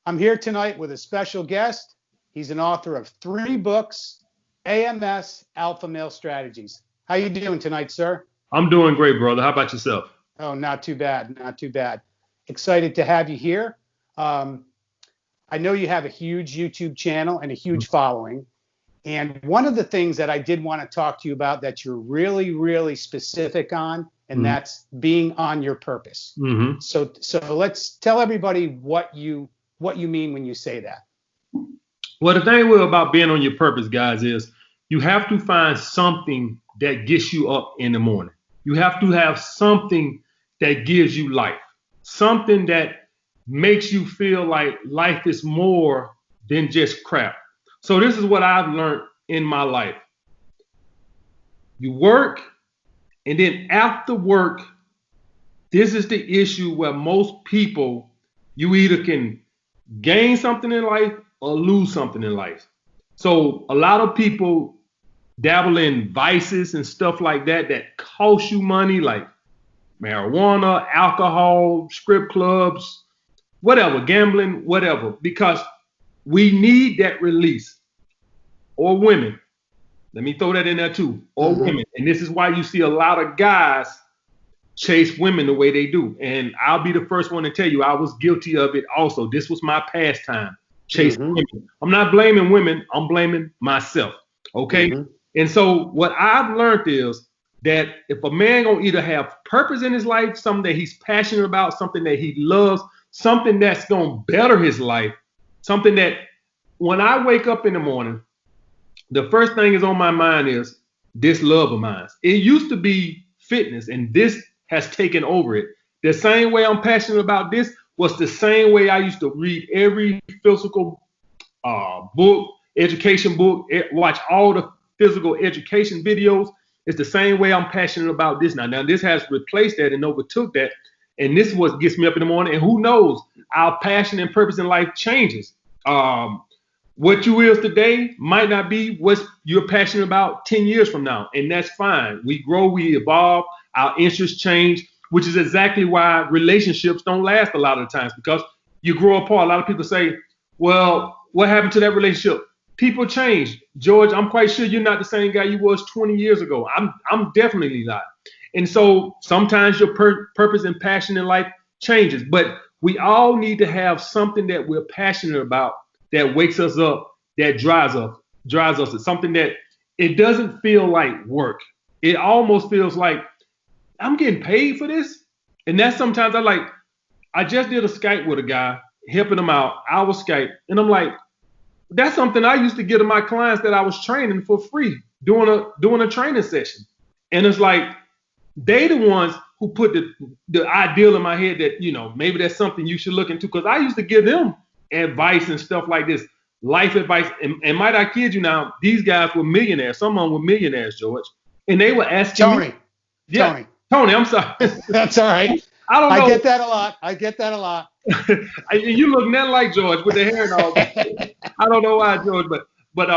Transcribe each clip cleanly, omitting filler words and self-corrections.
I'm here tonight with a special guest. He's an author of 3 books, AMS Alpha Male Strategies. How you doing tonight, sir? I'm doing great, brother. How about yourself? Oh, not too bad, not too bad. Excited to have you here. I know you have a huge YouTube channel and a huge following. And one of the things that I did want to talk to you about that you're really, really specific on, and that's being on your purpose. So let's tell everybody what you mean when you say that. Well, the thing about being on your purpose, guys, is you have to find something that gets you up in the morning. You have to have something that gives you life, something that makes you feel like life is more than just crap. So this is what I've learned in my life. You work, and then after work, this is the issue where most people, you either can gain something in life or lose something in life. So a lot of people dabble in vices and stuff like that cost you money, like marijuana, alcohol, strip clubs, whatever, gambling, whatever, because we need that release. Or women. Let me throw that in there too. Or women. And this is why you see a lot of guys chase women the way they do. And I'll be the first one to tell you I was guilty of it also. This was my pastime, chasing women. I'm not blaming women. I'm blaming myself. Okay? And so what I've learned is that if a man gonna either have purpose in his life, something that he's passionate about, something that he loves, something that's gonna better his life, something that when I wake up in the morning, the first thing is on my mind is this love of mine. It used to be fitness, and this has taken over it. The same way I'm passionate about this was the same way I used to read every physical book, education book, watch all the physical education videos. It's the same way I'm passionate about this now. Now this has replaced that and overtook that, and this is what gets me up in the morning. And who knows, our passion and purpose in life changes. What you is today might not be what you're passionate about 10 years from now. And that's fine. We grow, we evolve, our interests change, which is exactly why relationships don't last a lot of the times, because you grow apart. A lot of people say, well, what happened to that relationship? People change. George, I'm quite sure you're not the same guy you was 20 years ago. I'm definitely not. And so sometimes your purpose and passion in life changes, but we all need to have something that we're passionate about that wakes us up, that drives us. It's something that it doesn't feel like work. It almost feels like I'm getting paid for this. And that's sometimes I just did a Skype with a guy, helping him out, our Skype. And I'm like, that's something I used to give to my clients that I was training for free, doing a training session. And it's like, they the ones who put the ideal in my head that, maybe that's something you should look into. Because I used to give them advice and stuff like this, life advice. And might I kid you now, these guys were millionaires. Some of them were millionaires, George. And they were asking me. Tony, I'm sorry. That's all right. I don't know. I get that a lot. You look nothing like George with the hair and all that. I don't know why, George, but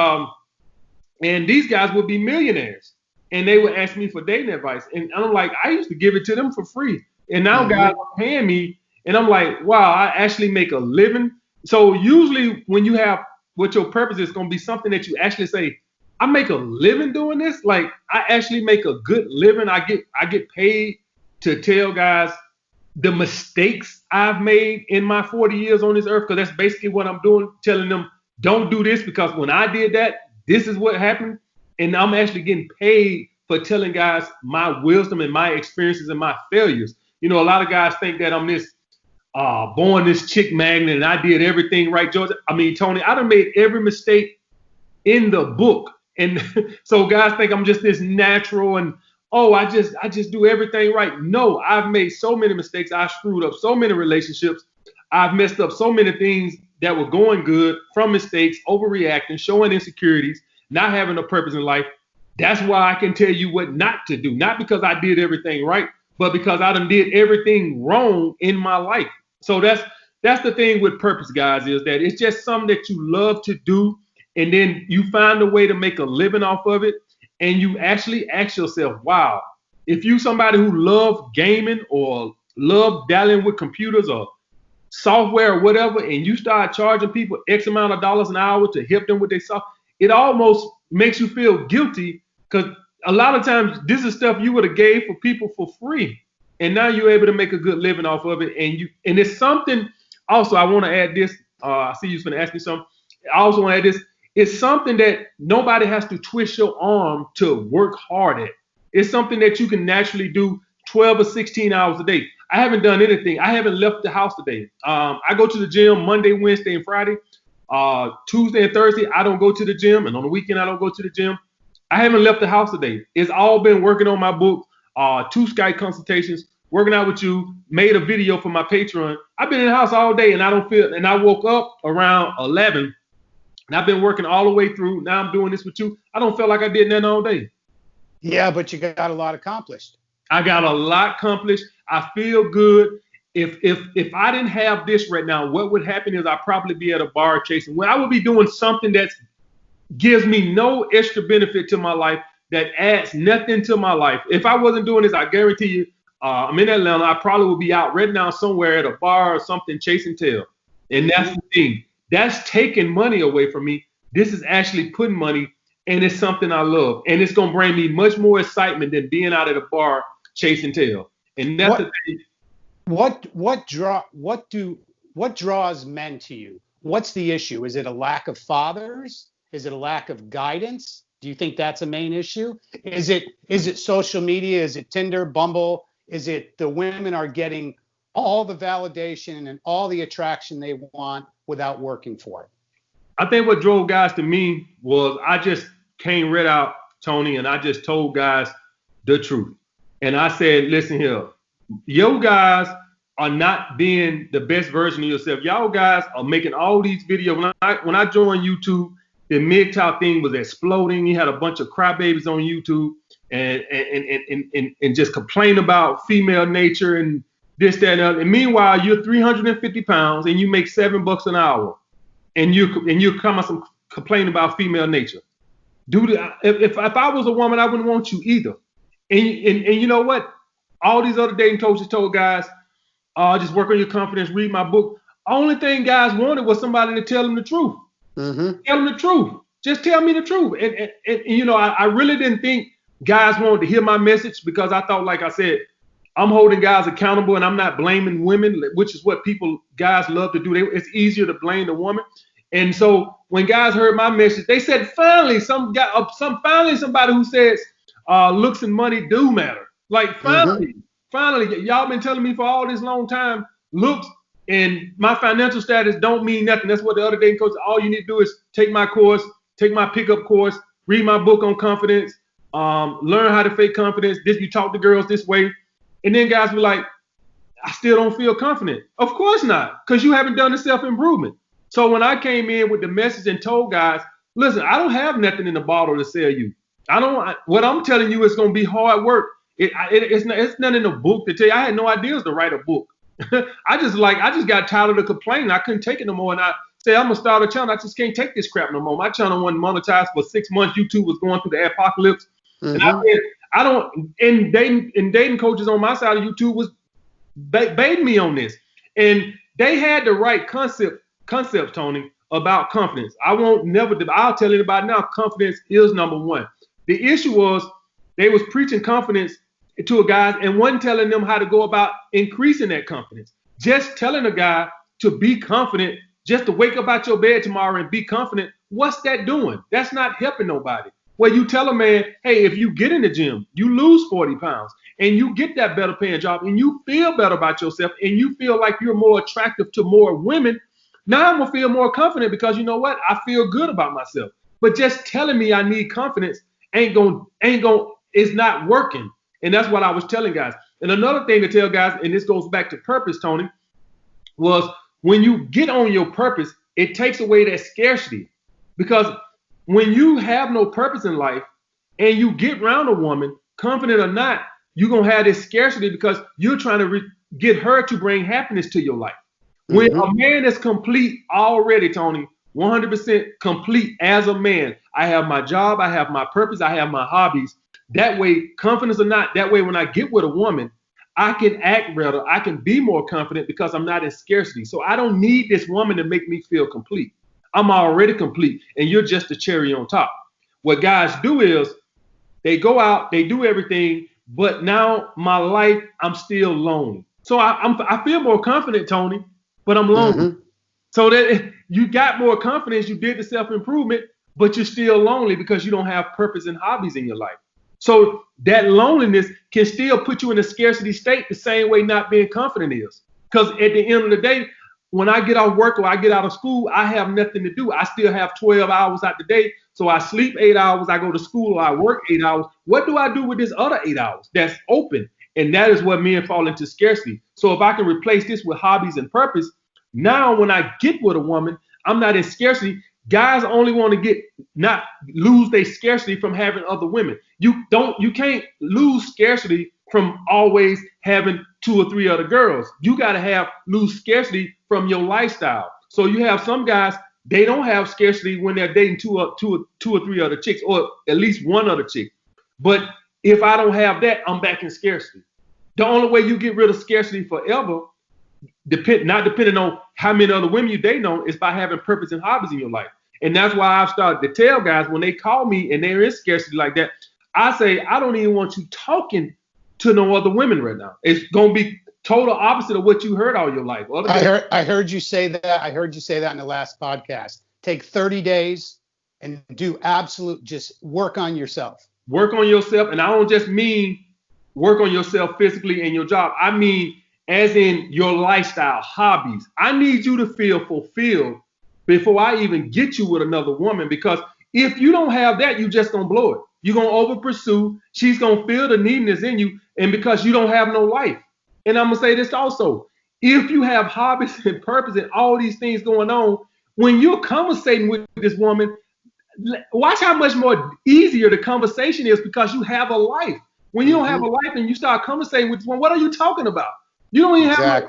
and these guys would be millionaires. And they would ask me for dating advice. And I'm like, I used to give it to them for free. And now guys are paying me. And I'm like, wow, I actually make a living. So usually when you have what your purpose is going to be something that you actually say, I make a living doing this. Like I actually make a good living. I get paid to tell guys the mistakes I've made in my 40 years on this earth. Because that's basically what I'm doing, telling them don't do this because when I did that, this is what happened. And I'm actually getting paid for telling guys my wisdom and my experiences and my failures. A lot of guys think that I'm this born this chick magnet and I did everything right, George. I mean, Tony, I done made every mistake in the book. And so guys think I'm just this natural and, I just do everything right. No, I've made so many mistakes. I screwed up so many relationships. I've messed up so many things that were going good from mistakes, overreacting, showing insecurities, not having a purpose in life. That's why I can tell you what not to do. Not because I did everything right, but because I done did everything wrong in my life. So that's the thing with purpose, guys, is that it's just something that you love to do. And then you find a way to make a living off of it. And you actually ask yourself, wow, if you somebody who love gaming or love dallying with computers or software or whatever, and you start charging people X amount of dollars an hour to help them with their software, it almost makes you feel guilty, because a lot of times this is stuff you would have gave for people for free, and now you're able to make a good living off of it. And it's something. Also, I want to add this. I see you're going to ask me something. I also want to add this. It's something that nobody has to twist your arm to work hard at. It's something that you can naturally do 12 or 16 hours a day. I haven't done anything. I haven't left the house today. I go to the gym Monday, Wednesday, and Friday. Tuesday and Thursday, I don't go to the gym. And on the weekend, I don't go to the gym. I haven't left the house today. It's all been working on my book, 2 Skype consultations, working out with you, made a video for my Patreon. I've been in the house all day, and I woke up around 11, and I've been working all the way through. Now I'm doing this with you. I don't feel like I did nothing all day. Yeah, but you got a lot accomplished. I got a lot accomplished. I feel good. If I didn't have this right now, what would happen is I'd probably be at a bar chasing. When I would be doing something that gives me no extra benefit to my life, that adds nothing to my life. If I wasn't doing this, I guarantee you, I'm in Atlanta, I probably would be out right now somewhere at a bar or something chasing tail. And that's the thing. That's taking money away from me. This is actually putting money, and it's something I love. And it's going to bring me much more excitement than being out at a bar chasing tail. And that's the thing. What draws men to you? What's the issue? Is it a lack of fathers? Is it a lack of guidance? Do you think that's a main issue? Is it social media? Is it Tinder, Bumble? Is it the women are getting all the validation and all the attraction they want without working for it? I think what drove guys to me was I just came right out, Tony, and I just told guys the truth. And I said, listen here, yo guys are not being the best version of yourself. Y'all guys are making all these videos. When I joined YouTube, the MGTOW thing was exploding. You had a bunch of crybabies on YouTube and just complain about female nature and this, that, and that. And meanwhile, you're 350 pounds and you make $7 an hour, and you come up some complain about female nature. Dude, if I was a woman, I wouldn't want you either. And you know what? All these other dating coaches told guys, just work on your confidence, read my book. Only thing guys wanted was somebody to tell them the truth. Mm-hmm. Tell them the truth. Just tell me the truth. And you know, I really didn't think guys wanted to hear my message, because I thought, like I said, I'm holding guys accountable and I'm not blaming women, which is what guys love to do. It's easier to blame the woman. And so when guys heard my message, they said, finally, finally somebody who says looks and money do matter. Like finally, y'all been telling me for all this long time, looks and my financial status don't mean nothing. That's what the other dating coach, all you need to do is take my course, take my pickup course, read my book on confidence, learn how to fake confidence. You talk to girls this way. And then guys be like, I still don't feel confident. Of course not, because you haven't done the self-improvement. So when I came in with the message and told guys, listen, I don't have nothing in the bottle to sell you. What I'm telling you is going to be hard work. It's not in the book to tell you. I had no ideas to write a book. I just got tired of the complaining. I couldn't take it no more. And I said, I'm going to start a channel. I just can't take this crap no more. My channel wasn't monetized for 6 months. YouTube was going through the apocalypse. Mm-hmm. And I said, I don't, and dating coaches on my side of YouTube was baiting me on this. And they had the right concept, Tony, about confidence. I'll tell anybody now, confidence is number one. The issue was they was preaching confidence to a guy and wasn't telling them how to go about increasing that confidence. Just telling a guy to be confident, just to wake up out your bed tomorrow and be confident, what's that doing? That's not helping nobody. Well, you tell a man, hey, if you get in the gym, you lose 40 pounds and you get that better paying job and you feel better about yourself and you feel like you're more attractive to more women, now I'm gonna feel more confident, because you know what? I feel good about myself. But just telling me I need confidence it's not working. And that's what I was telling guys. And another thing to tell guys, and this goes back to purpose, Tony, was when you get on your purpose, it takes away that scarcity. Because when you have no purpose in life and you get around a woman, confident or not, you're going to have this scarcity because you're trying to get her to bring happiness to your life. When a man is complete already, Tony, 100% complete as a man, I have my job, I have my purpose, I have my hobbies. That way, confidence or not, that way when I get with a woman, I can act better. I can be more confident because I'm not in scarcity. So I don't need this woman to make me feel complete. I'm already complete, and you're just the cherry on top. What guys do is they go out, they do everything, but now my life, I'm still lonely. So I feel more confident, Tony, but I'm lonely. Mm-hmm. So that you got more confidence, you did the self-improvement, but you're still lonely because you don't have purpose and hobbies in your life. So that loneliness can still put you in a scarcity state the same way not being confident is. Because at the end of the day, when I get off work or I get out of school, I have nothing to do. I still have 12 hours out the day. So I sleep 8 hours, I go to school, or I work 8 hours. What do I do with this other 8 hours that's open? And that is what men fall into scarcity. So if I can replace this with hobbies and purpose, now when I get with a woman, I'm not in scarcity. Guys only want to not lose their scarcity from having other women. You can't lose scarcity from always having 2 or 3 other girls. You got to lose scarcity from your lifestyle. So you have some guys, they don't have scarcity when they're dating two or 3 other chicks, or at least one other chick. But if I don't have that, I'm back in scarcity. The only way you get rid of scarcity forever, not depending on how many other women you date on, is by having purpose and hobbies in your life. And that's why I've started to tell guys when they call me and they're in scarcity like that, I say, I don't even want you talking to no other women right now. It's going to be total opposite of what you heard all your life. I heard you say that. I heard you say that in the last podcast. Take 30 days and do just work on yourself. Work on yourself. And I don't just mean work on yourself physically in your job. I mean, as in your lifestyle, hobbies. I need you to feel fulfilled before I even get you with another woman, because if you don't have that, you just gonna blow it. You're gonna over pursue. She's gonna feel the neediness in you, and because you don't have no life. And I'm gonna say this also: if you have hobbies and purpose and all these things going on, when you're conversating with this woman, watch how much more easier the conversation is because you have a life. When you don't have a life and you start conversating with this woman, what are you talking about? You don't even have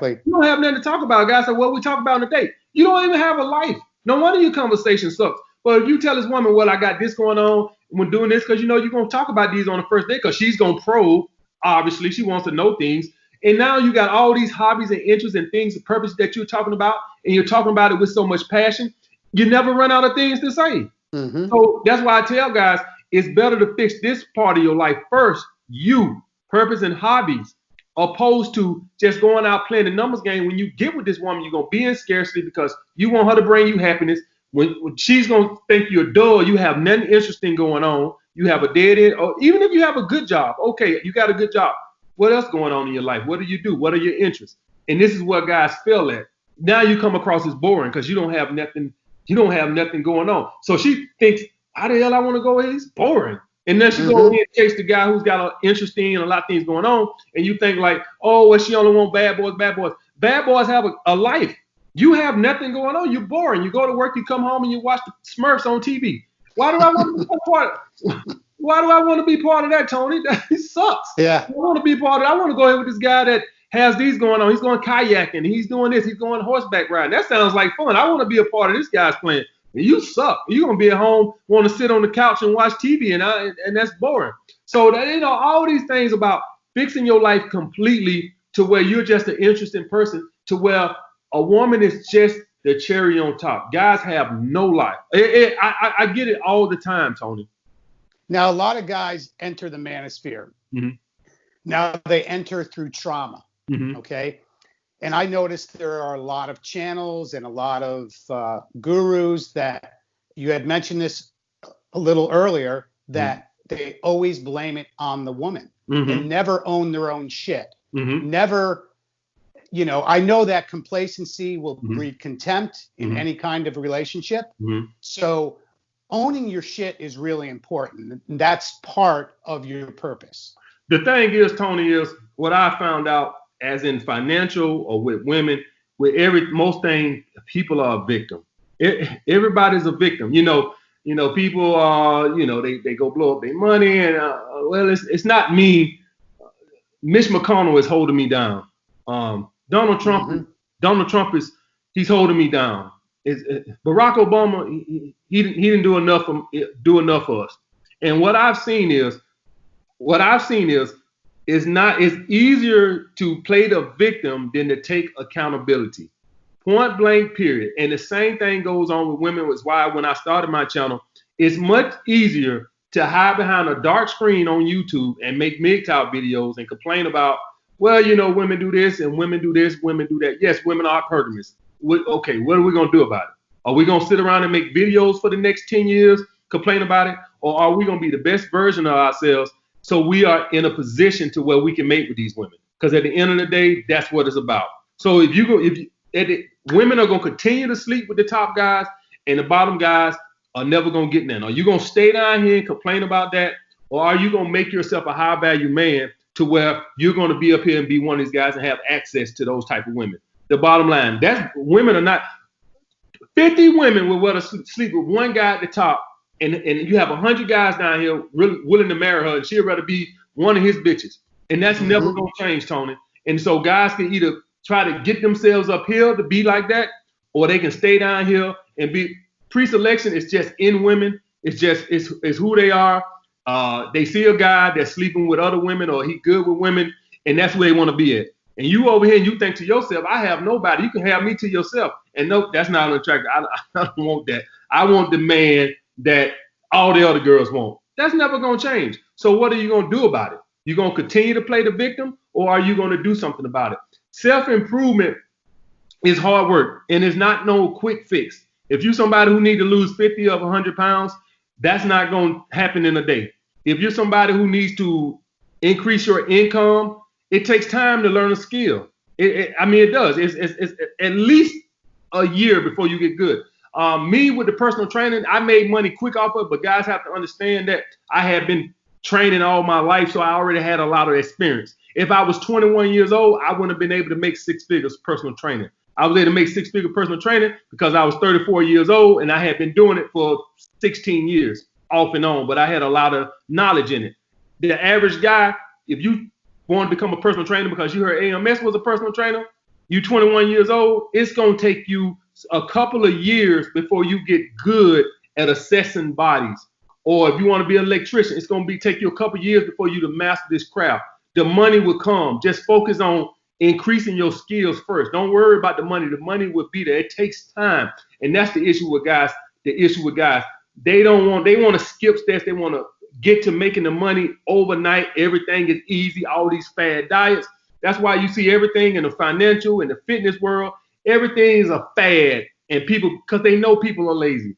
nothing to talk about. Guys say, what we talk about on a date? You don't even have a life. No wonder your conversation sucks. But if you tell this woman, well, I got this going on, we're doing this, because you know you're going to talk about these on the first date, because she's going to probe. Obviously, she wants to know things. And now you got all these hobbies and interests and things, the purpose that you're talking about, and you're talking about it with so much passion. You never run out of things to say. Mm-hmm. So that's why I tell guys, it's better to fix this part of your life first, you, purpose and hobbies, opposed to just going out playing the numbers game. When you get with this woman, you're going to be in scarcity because you want her to bring you happiness. When she's going to think you're dull, you have nothing interesting going on, you have a dead end, or even if you have a good job, okay, you got a good job. What else going on in your life? What do you do? What are your interests? And this is what guys fail at. Now you come across as boring because you don't have nothing going on. So she thinks, how the hell I want to go? It's boring. And then she goes in and chase the guy who's got an interesting and a lot of things going on. And you think like, oh, well, she only wants bad boys, bad boys. Bad boys have a life. You have nothing going on. You're boring. You go to work, you come home, and you watch the Smurfs on TV. Why do I want to be part of, why do I want to be part of that, Tony? That sucks. Yeah. I want to be part of it. I want to go ahead with this guy that has these going on. He's going kayaking. He's doing this. He's going horseback riding. That sounds like fun. I want to be a part of this guy's plan. You suck. You're going to be at home, want to sit on the couch and watch TV, and that's boring. So, that, all these things about fixing your life completely to where you're just an interesting person, to where a woman is just the cherry on top. Guys have no life. I get it all the time, Tony. Now, a lot of guys enter the manosphere. Mm-hmm. Now they enter through trauma, okay? And I noticed there are a lot of channels and a lot of gurus that you had mentioned this a little earlier, that they always blame it on the woman and never own their own shit. Never, I know that complacency will breed contempt in any kind of relationship. So owning your shit is really important. That's part of your purpose. The thing is, Tony, is what I found out, as in financial or with women, with most things, people are a victim. Everybody's a victim. People are, they go blow up their money, and well, it's not me. Mitch McConnell is holding me down. Donald Trump he's holding me down. Barack Obama, he didn't do enough for us. And what I've seen is it's easier to play the victim than to take accountability. Point blank, period. And the same thing goes on with women, was why when I started my channel, it's much easier to hide behind a dark screen on YouTube and make MGTOW videos and complain about, well, you know, women do this and women do this, women do that. Yes, women are hypergamous. Okay, what are we going to do about it? Are we going to sit around and make videos for the next 10 years, complain about it? Or are we going to be the best version of ourselves so we are in a position to where we can mate with these women? Because at the end of the day, that's what it's about. So women are going to continue to sleep with the top guys, and the bottom guys are never going to get none. Are you going to stay down here and complain about that? Or are you going to make yourself a high value man to where you're going to be up here and be one of these guys and have access to those type of women? The bottom line, women are not 50 women will rather sleep with one guy at the top, and you have 100 guys down here really willing to marry her, and she'd rather be one of his bitches. And that's never going to change, Tony. And so guys can either try to get themselves up here to be like that, or they can stay down here and be. Pre-selection is just in women. It's who they are. They see a guy that's sleeping with other women, or he good with women, and that's where they want to be at. And you over here and you think to yourself, I have nobody. You can have me to yourself. And no, that's not attractive. I don't want that. I want the man that all the other girls want. That's never going to change. So what are you going to do about it? You going to continue to play the victim, or are you going to do something about it? Self-improvement is hard work, and it's not no quick fix. If you're somebody who need to lose 50 of 100 pounds, that's not going to happen in a day. If you're somebody who needs to increase your income, it takes time to learn a skill. It does. It's at least a year before you get good. Me with the personal training, I made money quick off of it, but guys have to understand that I had been training all my life, so I already had a lot of experience. If I was 21 years old, I wouldn't have been able to make 6 figures personal training. I was able to make 6-figure personal training because I was 34 years old and I had been doing it for 16 years off and on, but I had a lot of knowledge in it. The average guy, if you want to become a personal trainer because you heard AMS was a personal trainer, you 21 years old, it's going to take you a couple of years before you get good at assessing bodies. Or if you want to be an electrician, it's going to take you a couple of years before you to master this craft. The money will come. Just focus on increasing your skills first. Don't worry about the money. The money will be there. It takes time. And that's the issue with guys. They want to skip steps. They want to get to making the money overnight. Everything is easy. All these fad diets. That's why you see everything in the financial and the fitness world. Everything is a fad. And people, because they know people are lazy.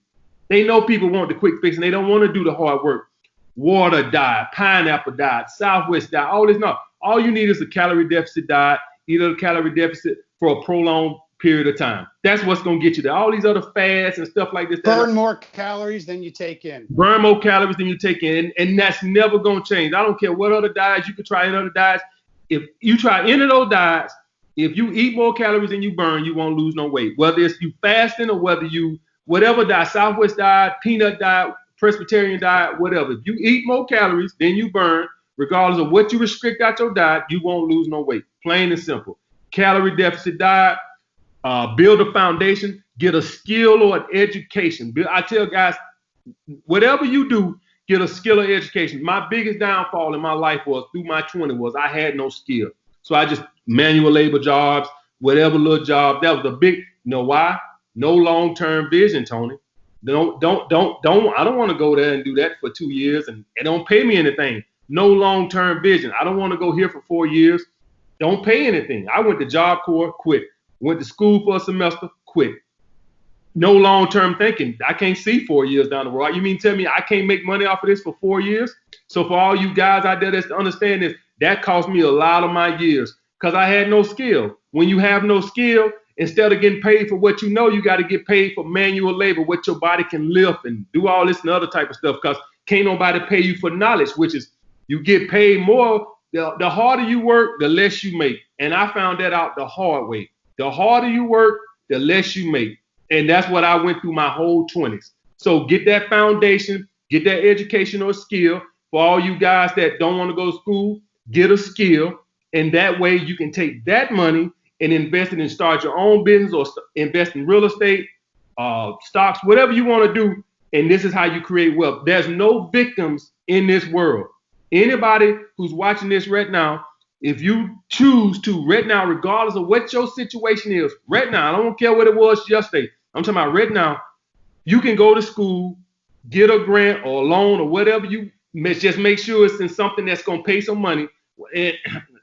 They know people want the quick fix and they don't want to do the hard work. Water diet, pineapple diet, Southwest diet, all this. No, all you need is a calorie deficit diet, either a calorie deficit for a prolonged period of time. That's what's going to get you there. All these other fads and stuff like this. Burn more calories than you take in. Burn more calories than you take in. And that's never going to change. I don't care what other diets. You could try other diets. If you try any of those diets, if you eat more calories than you burn, you won't lose no weight. Whether it's you fasting or whatever diet, Southwest diet, peanut diet, Presbyterian diet, whatever. If you eat more calories than you burn, regardless of what you restrict out your diet, you won't lose no weight. Plain and simple. Calorie deficit diet, build a foundation, get a skill or an education. I tell guys, whatever you do, get a skill or education. My biggest downfall in my life was through my 20s was I had no skill. So I just manual labor jobs, whatever little job. That was a big, you know why? No long-term vision, Tony. I don't want to go there and do that for 2 years and it don't pay me anything. No long-term vision. I don't want to go here for 4 years. Don't pay anything. I went to Job Corps, quit. Went to school for a semester, quit. No long-term thinking. I can't see 4 years down the road. You mean tell me I can't make money off of this for 4 years? So for all you guys out there that's to understand this, that cost me a lot of my years because I had no skill. When you have no skill, instead of getting paid for what you know, you got to get paid for manual labor, what your body can lift and do all this and other type of stuff because can't nobody pay you for knowledge, which is you get paid more. The harder you work, the less you make. And I found that out the hard way. The harder you work, the less you make. And that's what I went through my whole 20s. So get that foundation, get that educational skill. For all you guys that don't want to go to school, get a skill. And that way you can take that money and invest it and start your own business or invest in real estate, stocks, whatever you want to do. And this is how you create wealth. There's no victims in this world. Anybody who's watching this right now, if you choose to right now, regardless of what your situation is, right now, I don't care what it was yesterday. I'm talking about right now, you can go to school, get a grant or a loan or whatever you just make sure it's in something that's going to pay some money. And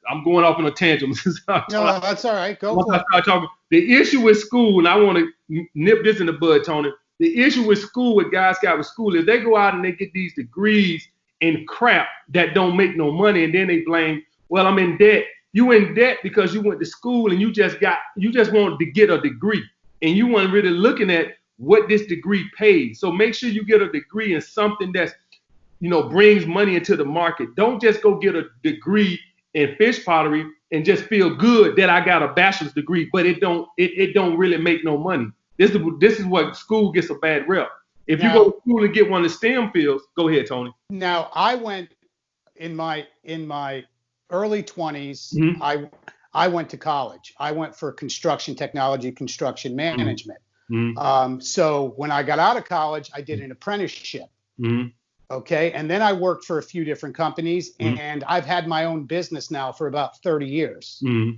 I'm going off on a tangent. No, that's all right. Go for it. The issue with school, and I want to nip this in the bud, Tony. The issue with school, what guys got with school, is they go out and they get these degrees in crap that don't make no money, and then they blame, well, I'm in debt. You in debt because you went to school and you just wanted to get a degree, and you weren't really looking at what this degree pays. So make sure you get a degree in something that's, brings money into the market. Don't just go get a degree in fish pottery and just feel good that I got a bachelor's degree, but it don't really make no money. This is what school gets a bad rep. If you go to school and get one of the STEM fields, go ahead, Tony. Now, I went in my early 20s. Mm-hmm. I went to college. I went for construction technology, construction management. Mm-hmm. So when I got out of college, I did an apprenticeship. Mm-hmm. Okay. And then I worked for a few different companies, Mm-hmm. and I've had my own business now for about 30 years. Mm-hmm.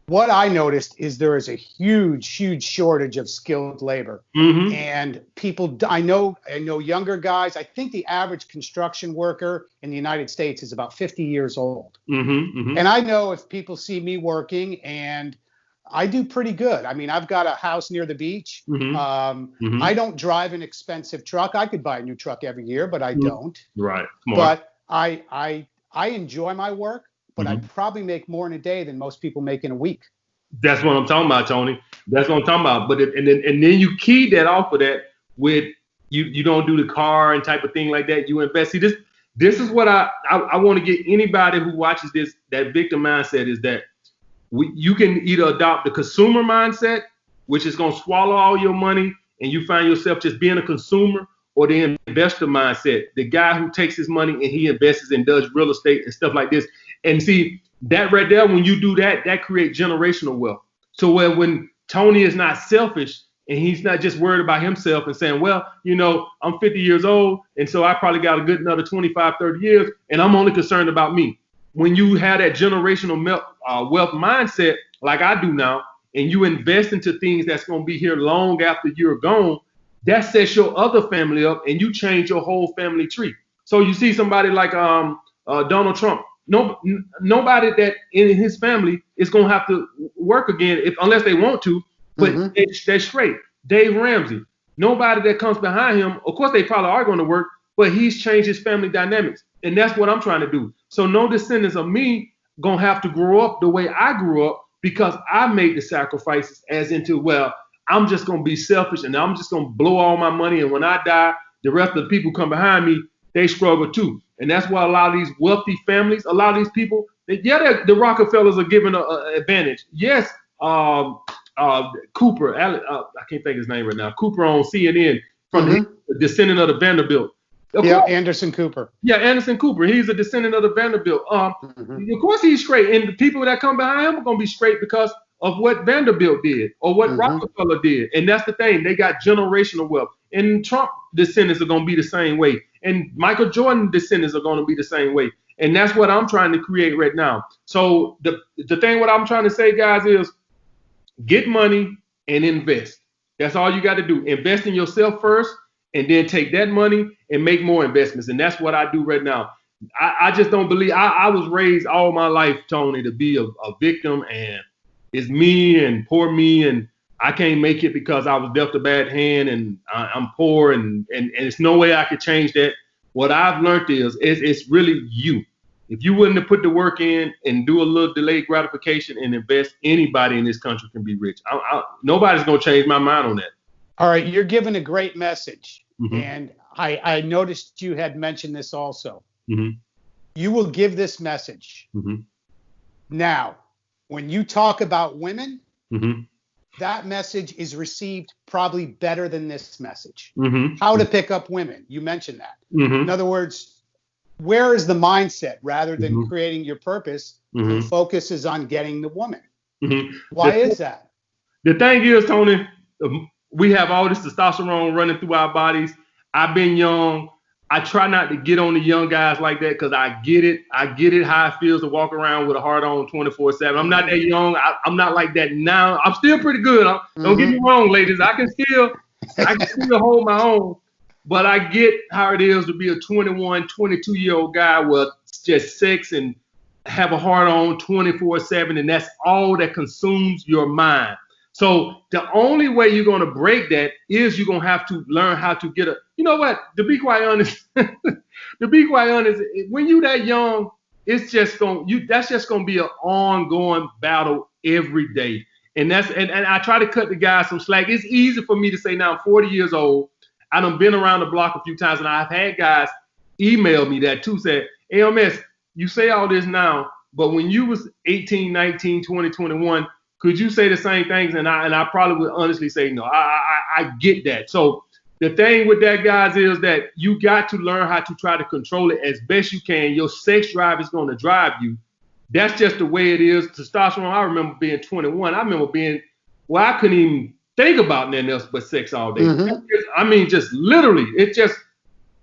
What I noticed is there is a huge shortage of skilled labor. Mm-hmm. And people, I know younger guys. I think the average construction worker in the United States is about 50 years old. Mm-hmm. Mm-hmm. And I know if people see me working, and I do pretty good. I mean, I've got a house near the beach. Mm-hmm. Mm-hmm. I don't drive an expensive truck. I could buy a new truck every year, but I don't. Right. Smart. But I enjoy my work, but Mm-hmm. I probably make more in a day than most people make in a week. That's what I'm talking about, Tony. That's what I'm talking about. But and then you key that off of that with you don't do the car and type of thing like that. You invest. See, this is what I want to get anybody who watches this, that victim mindset is that you can either adopt the consumer mindset, which is going to swallow all your money and you find yourself just being a consumer, or the investor mindset, the guy who takes his money and he invests and does real estate and stuff like this. And see, that right there, when you do that, that creates generational wealth. So when Tony is not selfish and he's not just worried about himself and saying, well, I'm 50 years old, and so I probably got a good another 25, 30 years, and I'm only concerned about me. When you have that generational wealth mindset, like I do now, and you invest into things that's going to be here long after you're gone, that sets your other family up, and you change your whole family tree. So you see somebody like Donald Trump. Nobody that in his family is going to have to work again unless they want to, but they're straight. Dave Ramsey, nobody that comes behind him, of course they probably are going to work, but he's changed his family dynamics. And that's what I'm trying to do. So no descendants of me going to have to grow up the way I grew up, because I made the sacrifices as into, well, I'm just going to be selfish and I'm just going to blow all my money. And when I die, the rest of the people come behind me, they struggle too. And that's why a lot of these wealthy families, a lot of these people, the Rockefellers are given an advantage. Yes, Cooper, I can't think of his name right now. Cooper on CNN, from the descendant of the Vanderbilt. Anderson Cooper. Yeah, Anderson Cooper. He's a descendant of the Vanderbilt. Of course, he's straight, and the people that come behind him are gonna be straight because of what Vanderbilt did or what Rockefeller did. And that's the thing; they got generational wealth. And Trump descendants are gonna be the same way, and Michael Jordan descendants are gonna be the same way. And that's what I'm trying to create right now. So the thing, what I'm trying to say, guys, is get money and invest. That's all you got to do. Invest in yourself first, and then take that money and make more investments. And that's what I do right now. I just don't believe, I was raised all my life, Tony, to be a victim, and it's me and poor me, and I can't make it because I was dealt a bad hand, and I'm poor, and there's no way I could change that. What I've learned is it's really you. If you willing to put the work in and do a little delayed gratification and invest, anybody in this country can be rich. Nobody's going to change my mind on that. All right, you're giving a great message. And I noticed you had mentioned this also. You will give this message. Now, when you talk about women, that message is received probably better than this message. How to pick up women. You mentioned that. In other words, where is the mindset? Rather than creating your purpose, the focus is on getting the woman. Why is that? The thing is, Tony, we have all this testosterone running through our bodies. I've been young. I try not to get on the young guys like that because I get it. I get it how it feels to walk around with a heart on 24/7. I'm not that young. I'm not like that now. I'm still pretty good. Don't get me wrong, ladies. I can still hold my own. But I get how it is to be a 21, 22-year-old guy with just sex and have a heart on 24/7, and that's all that consumes your mind. So the only way you're going to break that is you're going to have to learn how to get you know what, to be quite honest, when you that young, it's just that's just going to be an ongoing battle every day. And I try to cut the guys some slack. It's easy for me to say now I'm 40 years old. I done been around the block a few times, and I've had guys email me that too, said, AMS, you say all this now, but when you was 18, 19, 20, 21, could you say the same things? And I probably would honestly say no. I get that. So the thing with that, guys, is that you got to learn how to try to control it as best you can. Your sex drive is going to drive you. That's just the way it is. Testosterone, I remember being 21. I remember I couldn't even think about nothing else but sex all day. I mean, just literally, it just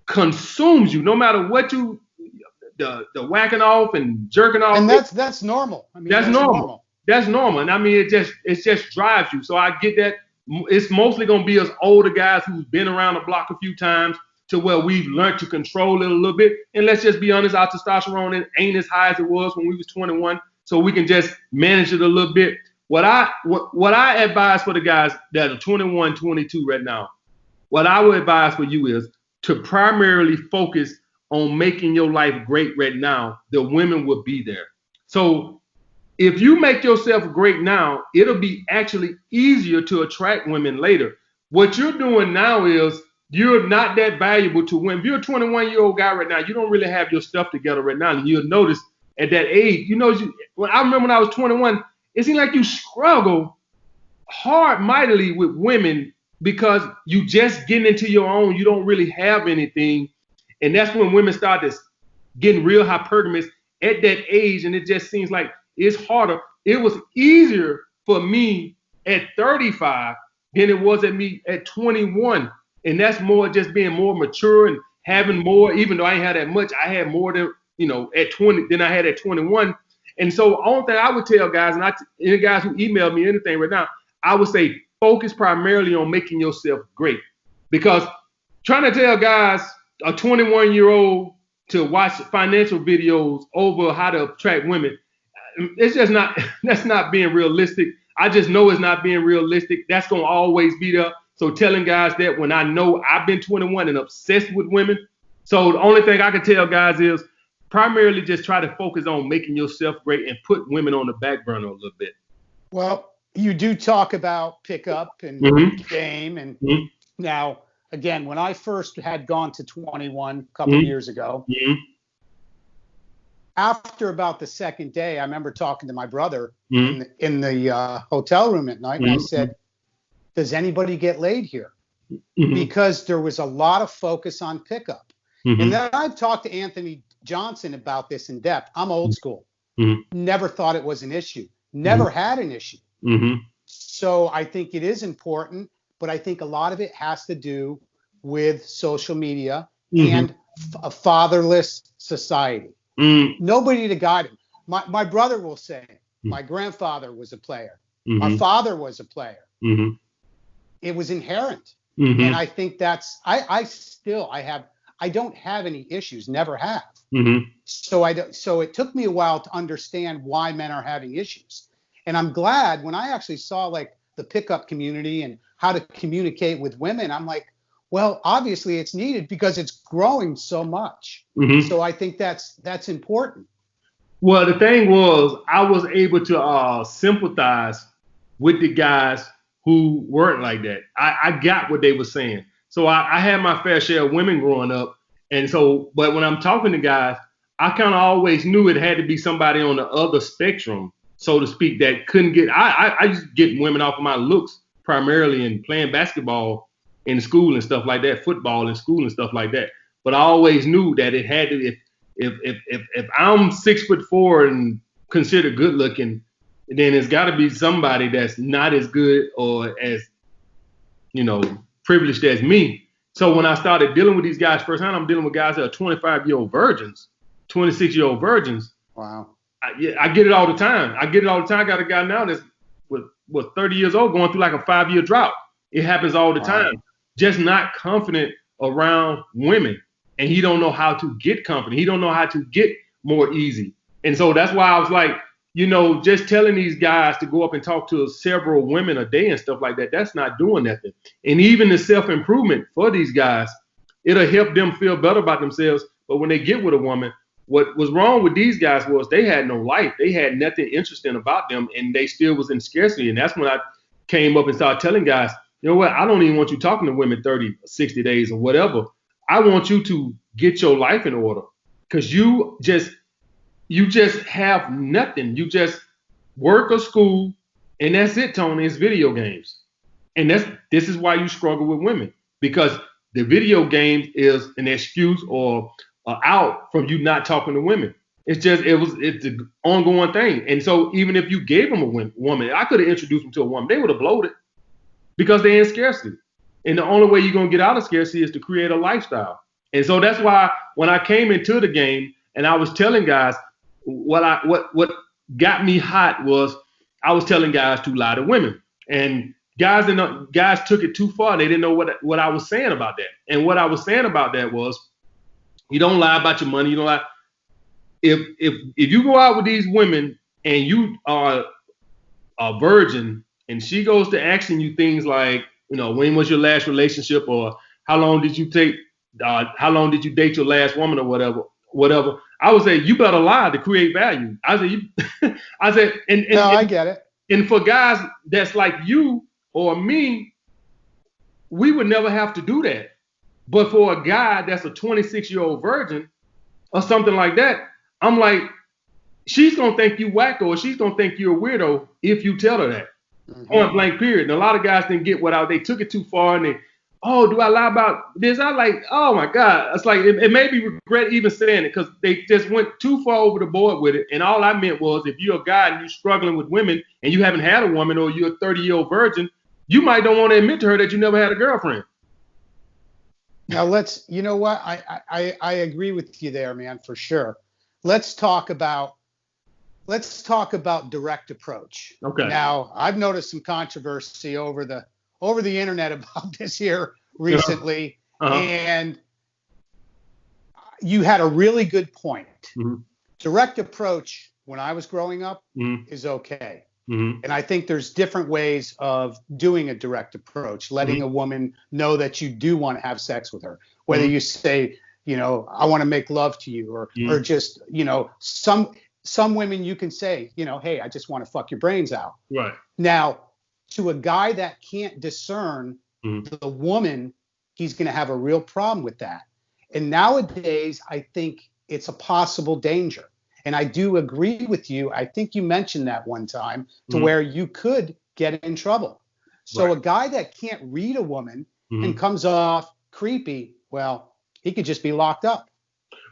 consumes you no matter what the whacking off and jerking off. And that's normal. I mean, that's normal. That's normal. And I mean, it just drives you. So I get that. It's mostly going to be us older guys who've been around the block a few times to where we've learned to control it a little bit. And let's just be honest, our testosterone ain't as high as it was when we was 21. So we can just manage it a little bit. What I advise for the guys that are 21, 22 right now, what I would advise for you is to primarily focus on making your life great right now. The women will be there. So if you make yourself great now, it'll be actually easier to attract women later. What you're doing now is you're not that valuable to women. If you're a 21-year-old guy right now, you don't really have your stuff together right now. And you'll notice at that age, I remember when I was 21, it seemed like you struggle hard mightily with women because you just getting into your own. You don't really have anything. And that's when women start getting real hypergamous at that age. And it just seems like it's harder. It was easier for me at 35 than it was at 21. And that's more just being more mature and having more, even though I ain't had that much, I had more than, at 20 than I had at 21. And so the only thing I would tell guys, and any guys who email me anything right now, I would say focus primarily on making yourself great. Because trying to tell guys, a 21-year-old to watch financial videos over how to attract women, it's just not, that's not being realistic. I just know it's not being realistic. That's going to always be there. So telling guys that when I know I've been 21 and obsessed with women. So the only thing I can tell guys is primarily just try to focus on making yourself great and put women on the back burner a little bit. Well, you do talk about pickup and game. And now, again, when I first had gone to 21 a couple of years ago, after about the second day, I remember talking to my brother in the hotel room at night, and I said, does anybody get laid here? Because there was a lot of focus on pickup. And then I've talked to Anthony Johnson about this in depth. I'm old school. Never thought it was an issue. Never had an issue. So I think it is important, but I think a lot of it has to do with social media and a fatherless society. Nobody to guide him. My brother will say, my grandfather was a player. Our father was a player. It was inherent. And I think that's, I don't have any issues, never have. So it took me a while to understand why men are having issues. And I'm glad when I actually saw like the pickup community and how to communicate with women, I'm like, well, obviously it's needed because it's growing so much. So I think that's important. Well, the thing was, I was able to sympathize with the guys who weren't like that. I got what they were saying. So I had my fair share of women growing up. And so, but when I'm talking to guys, I kind of always knew it had to be somebody on the other spectrum, so to speak, that couldn't get, I used to get women off of my looks primarily in playing basketball in school and stuff like that, football in school and stuff like that. But I always knew that it had to, if I'm 6'4" and considered good looking, then it's got to be somebody that's not as good or as, privileged as me So when I started dealing with these guys firsthand, I'm dealing with guys that are 25-year-old virgins, 26-year-old virgins. Wow. I get it all the time. I got a guy now that's 30 years old going through like a 5-year drought. It happens all the time. Just not confident around women. And he don't know how to get confident. He don't know how to get more easy. And so that's why I was like, you know, just telling these guys to go up and talk to several women a day and stuff like that, that's not doing nothing. And even the self-improvement for these guys, it'll help them feel better about themselves. But when they get with a woman, what was wrong with these guys was they had no life. They had nothing interesting about them, and they still was in scarcity. And that's when I came up and started telling guys, you know what, I don't even want you talking to women 30, 60 days or whatever. I want you to get your life in order, because you just have nothing. You just work or school, and that's it, Tony. It's video games. And this is why you struggle with women, because the video game is an excuse or out from you not talking to women. It's an ongoing thing. And so even if you gave them a woman, I could have introduced them to a woman, they would have bloated because they're in scarcity. And the only way you're going to get out of scarcity is to create a lifestyle. And so that's why when I came into the game and I was telling guys, what got me hot was I was telling guys to lie to women. And guys took it too far. They didn't know what I was saying about that. And what I was saying about that was, you don't lie about your money. You don't lie. If you go out with these women and you are a virgin and she goes to asking you things like, you know, when was your last relationship, or how long did you date your last woman, or whatever, I would say you better lie to create value. I said, I get it. And for guys that's like you or me, we would never have to do that. But for a guy that's a 26-year-old virgin or something like that, I'm like, she's going to think you wacko, or she's going to think you're a weirdo if you tell her that. Point blank, period. And a lot of guys didn't get they took it too far, and do I lie about this? I like, oh my God. It's like, it made me regret even saying it, because they just went too far over the board with it. And all I meant was, if you're a guy and you're struggling with women and you haven't had a woman, or you're a 30-year-old virgin, you might don't want to admit to her that you never had a girlfriend. Now you know what? I agree with you there, man, for sure. Let's talk about direct approach. Okay. Now, I've noticed some controversy over the internet about this here recently, and you had a really good point. Mm-hmm. Direct approach, when I was growing up, is okay. Mm-hmm. And I think there's different ways of doing a direct approach, letting a woman know that you do want to have sex with her, whether you say, you know, I want to make love to you, or just, you know, some women you can say, you know, hey, I just want to fuck your brains out. Right. Now, to a guy that can't discern the woman, he's going to have a real problem with that. And nowadays, I think it's a possible danger. And I do agree with you. I think you mentioned that one time to where you could get in trouble. So a guy that can't read a woman and comes off creepy, well, he could just be locked up.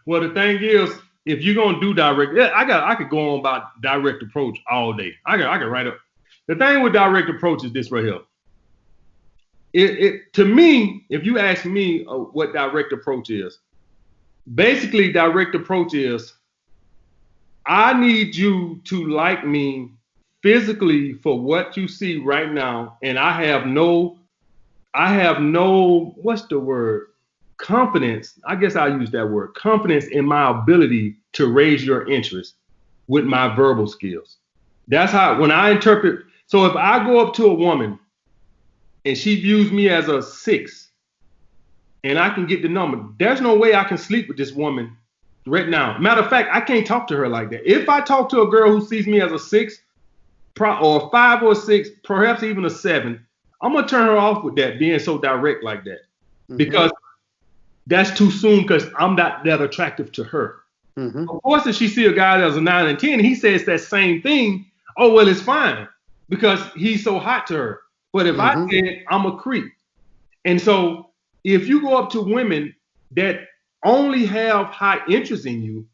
Well, the thing is, if you're gonna do direct, I could go on about direct approach all day. I could write up. The thing with direct approach is this right here. To me, if you ask me what direct approach is, basically direct approach is, I need you to like me physically for what you see right now, and I have no, what's the word? Confidence. I guess I'll use that word. Confidence in my ability to raise your interest with my verbal skills. That's how, when I interpret. So if I go up to a woman and she views me as a 6, and I can get the number, there's no way I can sleep with this woman right now. Matter of fact, I can't talk to her like that. If I talk to a girl who sees me as a 6, or a 5 or a 6, perhaps even a 7, I'm gonna turn her off with that, being so direct like that, because that's too soon, because I'm not that attractive to her. Of course, if she see a guy that's a 9 and 10, he says that same thing, oh well, it's fine because he's so hot to her. But if I said I'm a creep, and so if you go up to women that only have high interest in you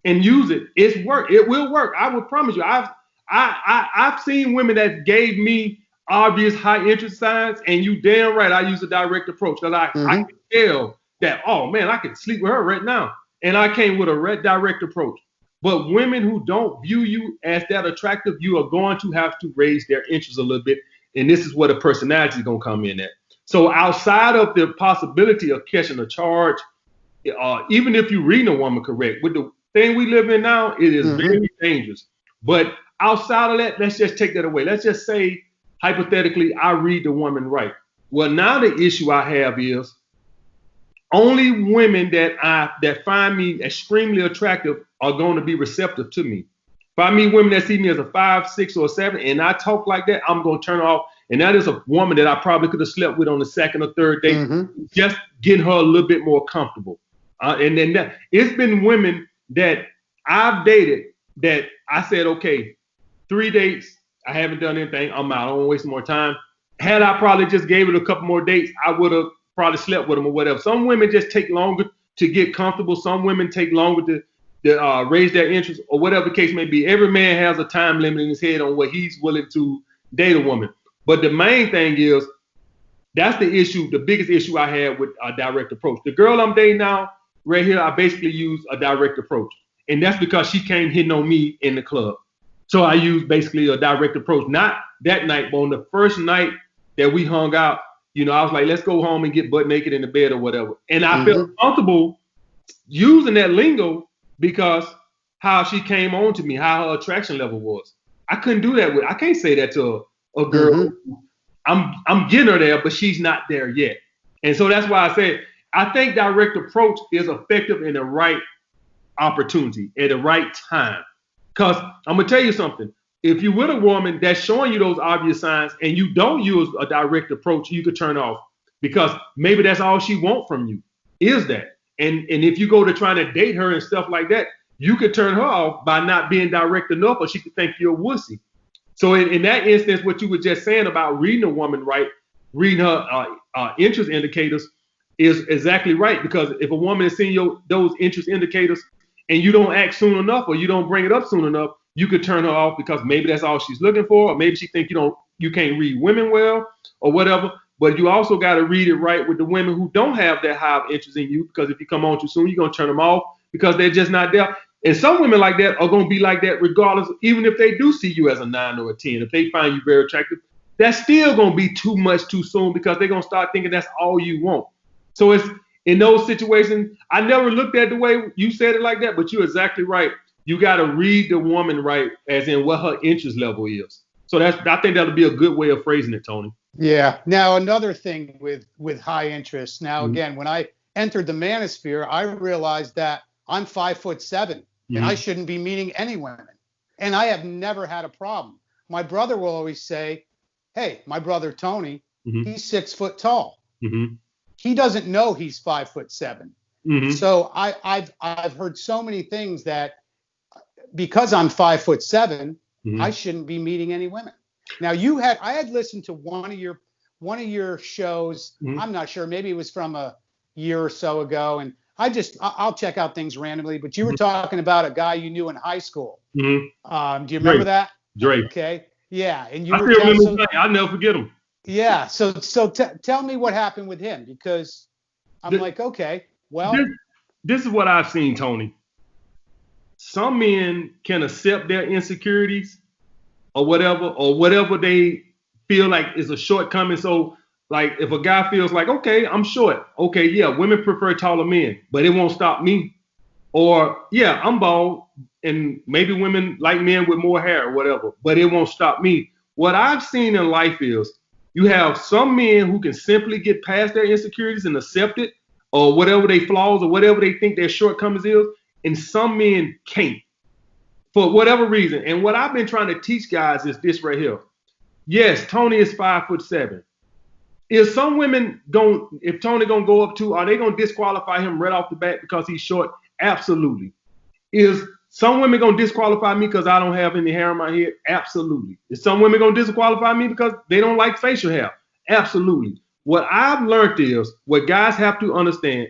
and use it, it will work. I will promise you. I've seen women that gave me obvious high interest signs, and you damn right I use a direct approach because I can tell that, oh man, I can sleep with her right now. And I came with a direct approach. But women who don't view you as that attractive, you are going to have to raise their interest a little bit. And this is where the personality is going to come in at. So outside of the possibility of catching a charge, even if you're reading a woman correct, with the thing we live in now, it is very dangerous. But outside of that, let's just take that away. Let's just say, hypothetically, I read the woman right. Well, now the issue I have is only women that find me extremely attractive are going to be receptive to me. If I meet women that see me as a 5, 6, or 7, and I talk like that, I'm going to turn her off. And that is a woman that I probably could have slept with on the second or third date, just getting her a little bit more comfortable. And then it's been women that I've dated that I said, okay, 3 dates, I haven't done anything, I'm out, I don't want to waste more time. Had I probably just gave it a couple more dates, I would have probably slept with them or whatever. Some women just take longer to get comfortable. Some women take longer to raise their interest or whatever the case may be. Every man has a time limit in his head on what he's willing to date a woman. But the main thing is, that's the issue, the biggest issue I had with a direct approach. The girl I'm dating now, right here, I basically use a direct approach. And that's because she came hitting on me in the club. So I use basically a direct approach. Not that night, but on the first night that we hung out, you know, I was like, let's go home and get butt naked in the bed or whatever. And I felt comfortable using that lingo because how she came on to me, how her attraction level was. I couldn't do that I can't say that to a girl. I'm getting her there, but she's not there yet. And so that's why I said, I think direct approach is effective in the right opportunity at the right time. Because I'm going to tell you something. If you're with a woman that's showing you those obvious signs and you don't use a direct approach, you could turn off because maybe that's all she wants from you is that. And if you go to trying to date her and stuff like that, you could turn her off by not being direct enough, or she could think you're a wussy. So in that instance, what you were just saying about reading a woman right, reading her interest indicators is exactly right. Because if a woman is seeing those interest indicators and you don't act soon enough or you don't bring it up soon enough, you could turn her off because maybe that's all she's looking for, or maybe she thinks you can't read women well or whatever. But you also got to read it right with the women who don't have that high of interest in you, because if you come on too soon, you're going to turn them off because they're just not there. And some women like that are going to be like that regardless, even if they do see you as a 9 or a 10. If they find you very attractive, that's still going to be too much too soon because they're going to start thinking that's all you want. So it's in those situations, I never looked at the way you said it like that, but you're exactly right. You got to read the woman right, as in what her interest level is. So I think that'll be a good way of phrasing it, Tony. Yeah. Now, another thing with high interest. Now, again, when I entered the manosphere, I realized that I'm 5'7", and I shouldn't be meeting any women. And I have never had a problem. My brother will always say, hey, my brother Tony, he's 6 foot tall. He doesn't know he's 5'7". So I've heard so many things that because I'm 5'7", I shouldn't be meeting any women. Now I had listened to one of your shows. I'm not sure, maybe it was from a year or so ago, and I'll check out things randomly. But you were talking about a guy you knew in high school. Do you remember that? Drake. Okay. Yeah. And I still remember his name. I'll never forget him. Yeah. So tell me what happened with him, because I'm like, okay, well. This is what I've seen, Tony. Some men can accept their insecurities or whatever they feel like is a shortcoming. So like if a guy feels like, okay, I'm short. Okay, yeah, women prefer taller men, but it won't stop me. Or yeah, I'm bald and maybe women like men with more hair or whatever, but it won't stop me. What I've seen in life is you have some men who can simply get past their insecurities and accept it, or whatever they flaws or whatever they think their shortcomings is, and some men can't for whatever reason. And what I've been trying to teach guys is this right here. Yes, Tony is 5'7". Is some women if Tony gonna go up to, are they gonna disqualify him right off the bat because he's short? Absolutely. Is some women gonna disqualify me because I don't have any hair on my head? Absolutely. Is some women gonna disqualify me because they don't like facial hair? Absolutely. What I've learned is what guys have to understand,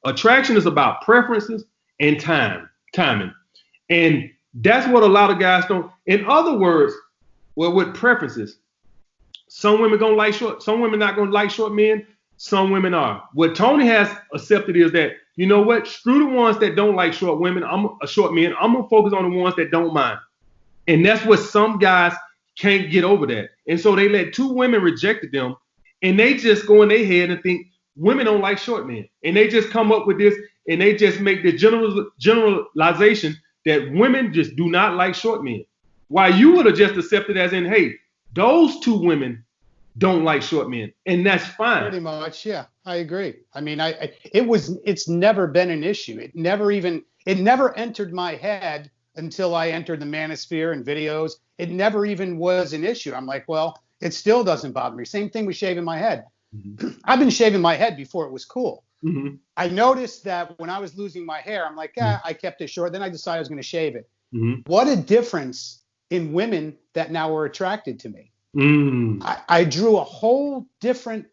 attraction is about preferences and timing. And that's what a lot of guys don't. In other words, well, with preferences, Some women gonna like short. Some women not gonna like short men. Some women are. What Tony has accepted is that, you know what? Screw the ones that don't like short women. I'm a short man. I'm gonna focus on the ones that don't mind. And that's what some guys can't get over that. And so they let 2 women rejected them, and they just go in their head and think women don't like short men. And they just come up with this, and they just make the generalization that women just do not like short men. While you would have just accepted as in, hey, those 2 women don't like short men, and that's fine. Pretty much, yeah, I agree. I mean, it's never been an issue. It never entered my head until I entered the manosphere and videos. It never even was an issue. I'm like, well, it still doesn't bother me. Same thing with shaving my head. Mm-hmm. I've been shaving my head before it was cool. Mm-hmm. I noticed that when I was losing my hair, I'm like, I kept it short. Then I decided I was going to shave it. Mm-hmm. What a difference in women that now were attracted to me. I drew a whole different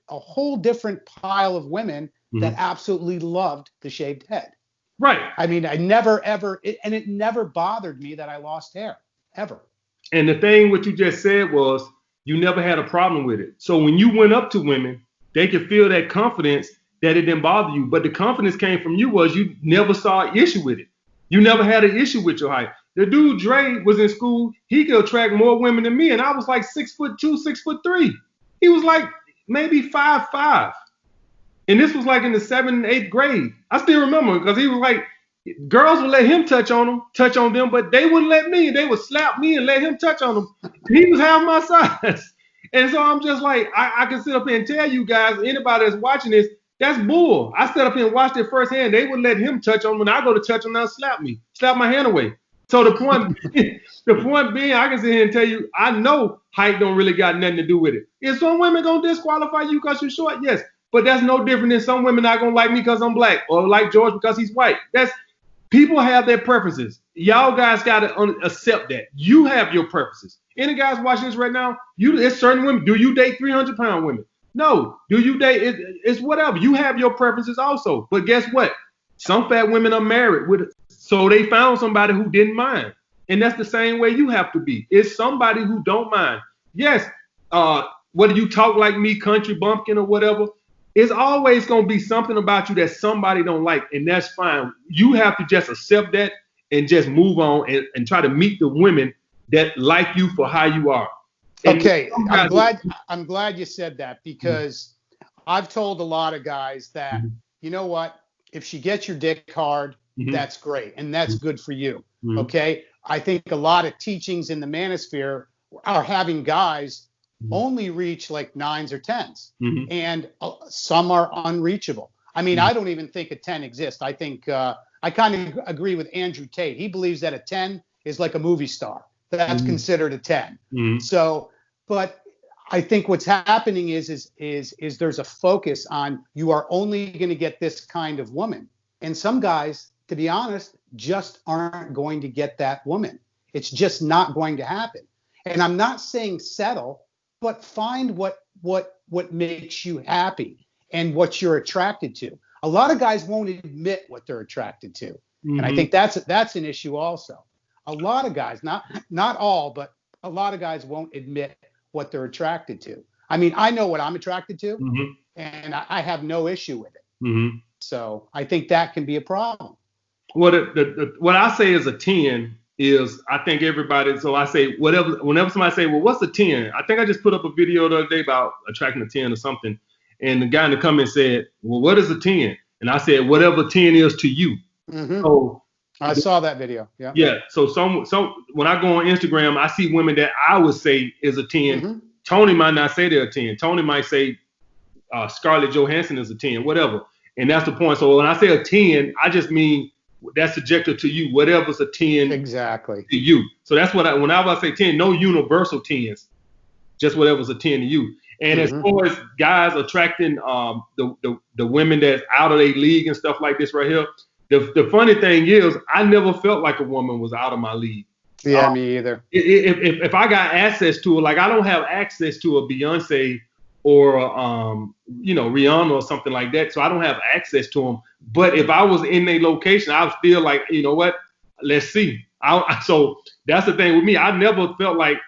pile of women that absolutely loved the shaved head. Right. I mean, I never ever, and it never bothered me that I lost hair ever. And the thing what you just said was you never had a problem with it. So when you went up to women, they could feel that confidence that it didn't bother you. But the confidence came from you was you never saw an issue with it. You never had an issue with your height. The dude Dre was in school. He could attract more women than me, and I was like 6'2", 6'3". He was like maybe 5'5", and this was like in the 7th and 8th grade. I still remember because he was like, girls would let him touch on them, but they wouldn't let me. They would slap me and let him touch on them. He was half my size, and so I'm just like, I can sit up here and tell you guys, anybody that's watching this, that's bull. I sat up here and watched it firsthand. They would let him touch on when I go to touch him, they'll slap my hand away. So the point being, I can sit here and tell you, I know height don't really got nothing to do with it. Is some women gonna disqualify you because you're short? Yes, but that's no different than some women not gonna like me because I'm black or like George because he's white. That's people have their preferences. Y'all guys gotta accept that. You have your preferences. Any guys watching this right now, it's certain women. Do you date 300-pound women? No. Do you date? It's whatever. You have your preferences also. But guess what? Some fat women are married with. So they found somebody who didn't mind. And that's the same way you have to be. It's somebody who don't mind. Yes, whether you talk like me, country bumpkin or whatever, it's always going to be something about you that somebody don't like, and that's fine. You have to just accept that and just move on and try to meet the women that like you for how you are. And okay, I'm glad you said that because I've told a lot of guys that, you know what, if she gets your dick hard, that's great. And that's good for you. Okay. I think a lot of teachings in the manosphere are having guys only reach like 9s or 10s. And some are unreachable. I mean, I don't even think a 10 exists. I think I kind of agree with Andrew Tate. He believes that a 10 is like a movie star. That's considered a 10. So, but I think what's happening is there's a focus on you are only going to get this kind of woman. And some guys, to be honest, just aren't going to get that woman. It's just not going to happen. And I'm not saying settle, but find what makes you happy and what you're attracted to. A lot of guys won't admit what they're attracted to. And I think that's an issue also. A lot of guys, not all, but a lot of guys won't admit what they're attracted to. I mean, I know what I'm attracted to, and I have no issue with it. So I think that can be a problem. What I say is a 10 is I think everybody. So I say whenever somebody say, well, what's a 10? I think I just put up a video the other day about attracting a 10 or something, and the guy in the comments said, well, what is a 10? And I said, whatever 10 is to you. So I saw that video. Yeah. Yeah. So when I go on Instagram, I see women that I would say is a 10. Tony might not say they're a 10. Tony might say Scarlett Johansson is a 10, whatever. And that's the point. So when I say a 10, I just mean that's subjective to you. Whatever's a 10 exactly to you. So that's what whenever I say 10, no universal 10s, just whatever's a 10 to you. And as far as guys attracting the women that's out of their league and stuff like this right here, the funny thing is I never felt like a woman was out of my league. Yeah, me either. If I got access to it, like I don't have access to a Beyonce or Rihanna or something like that, so I don't have access to them. But if I was in a location, I would feel like, you know what, let's see. So that's the thing with me. I never felt like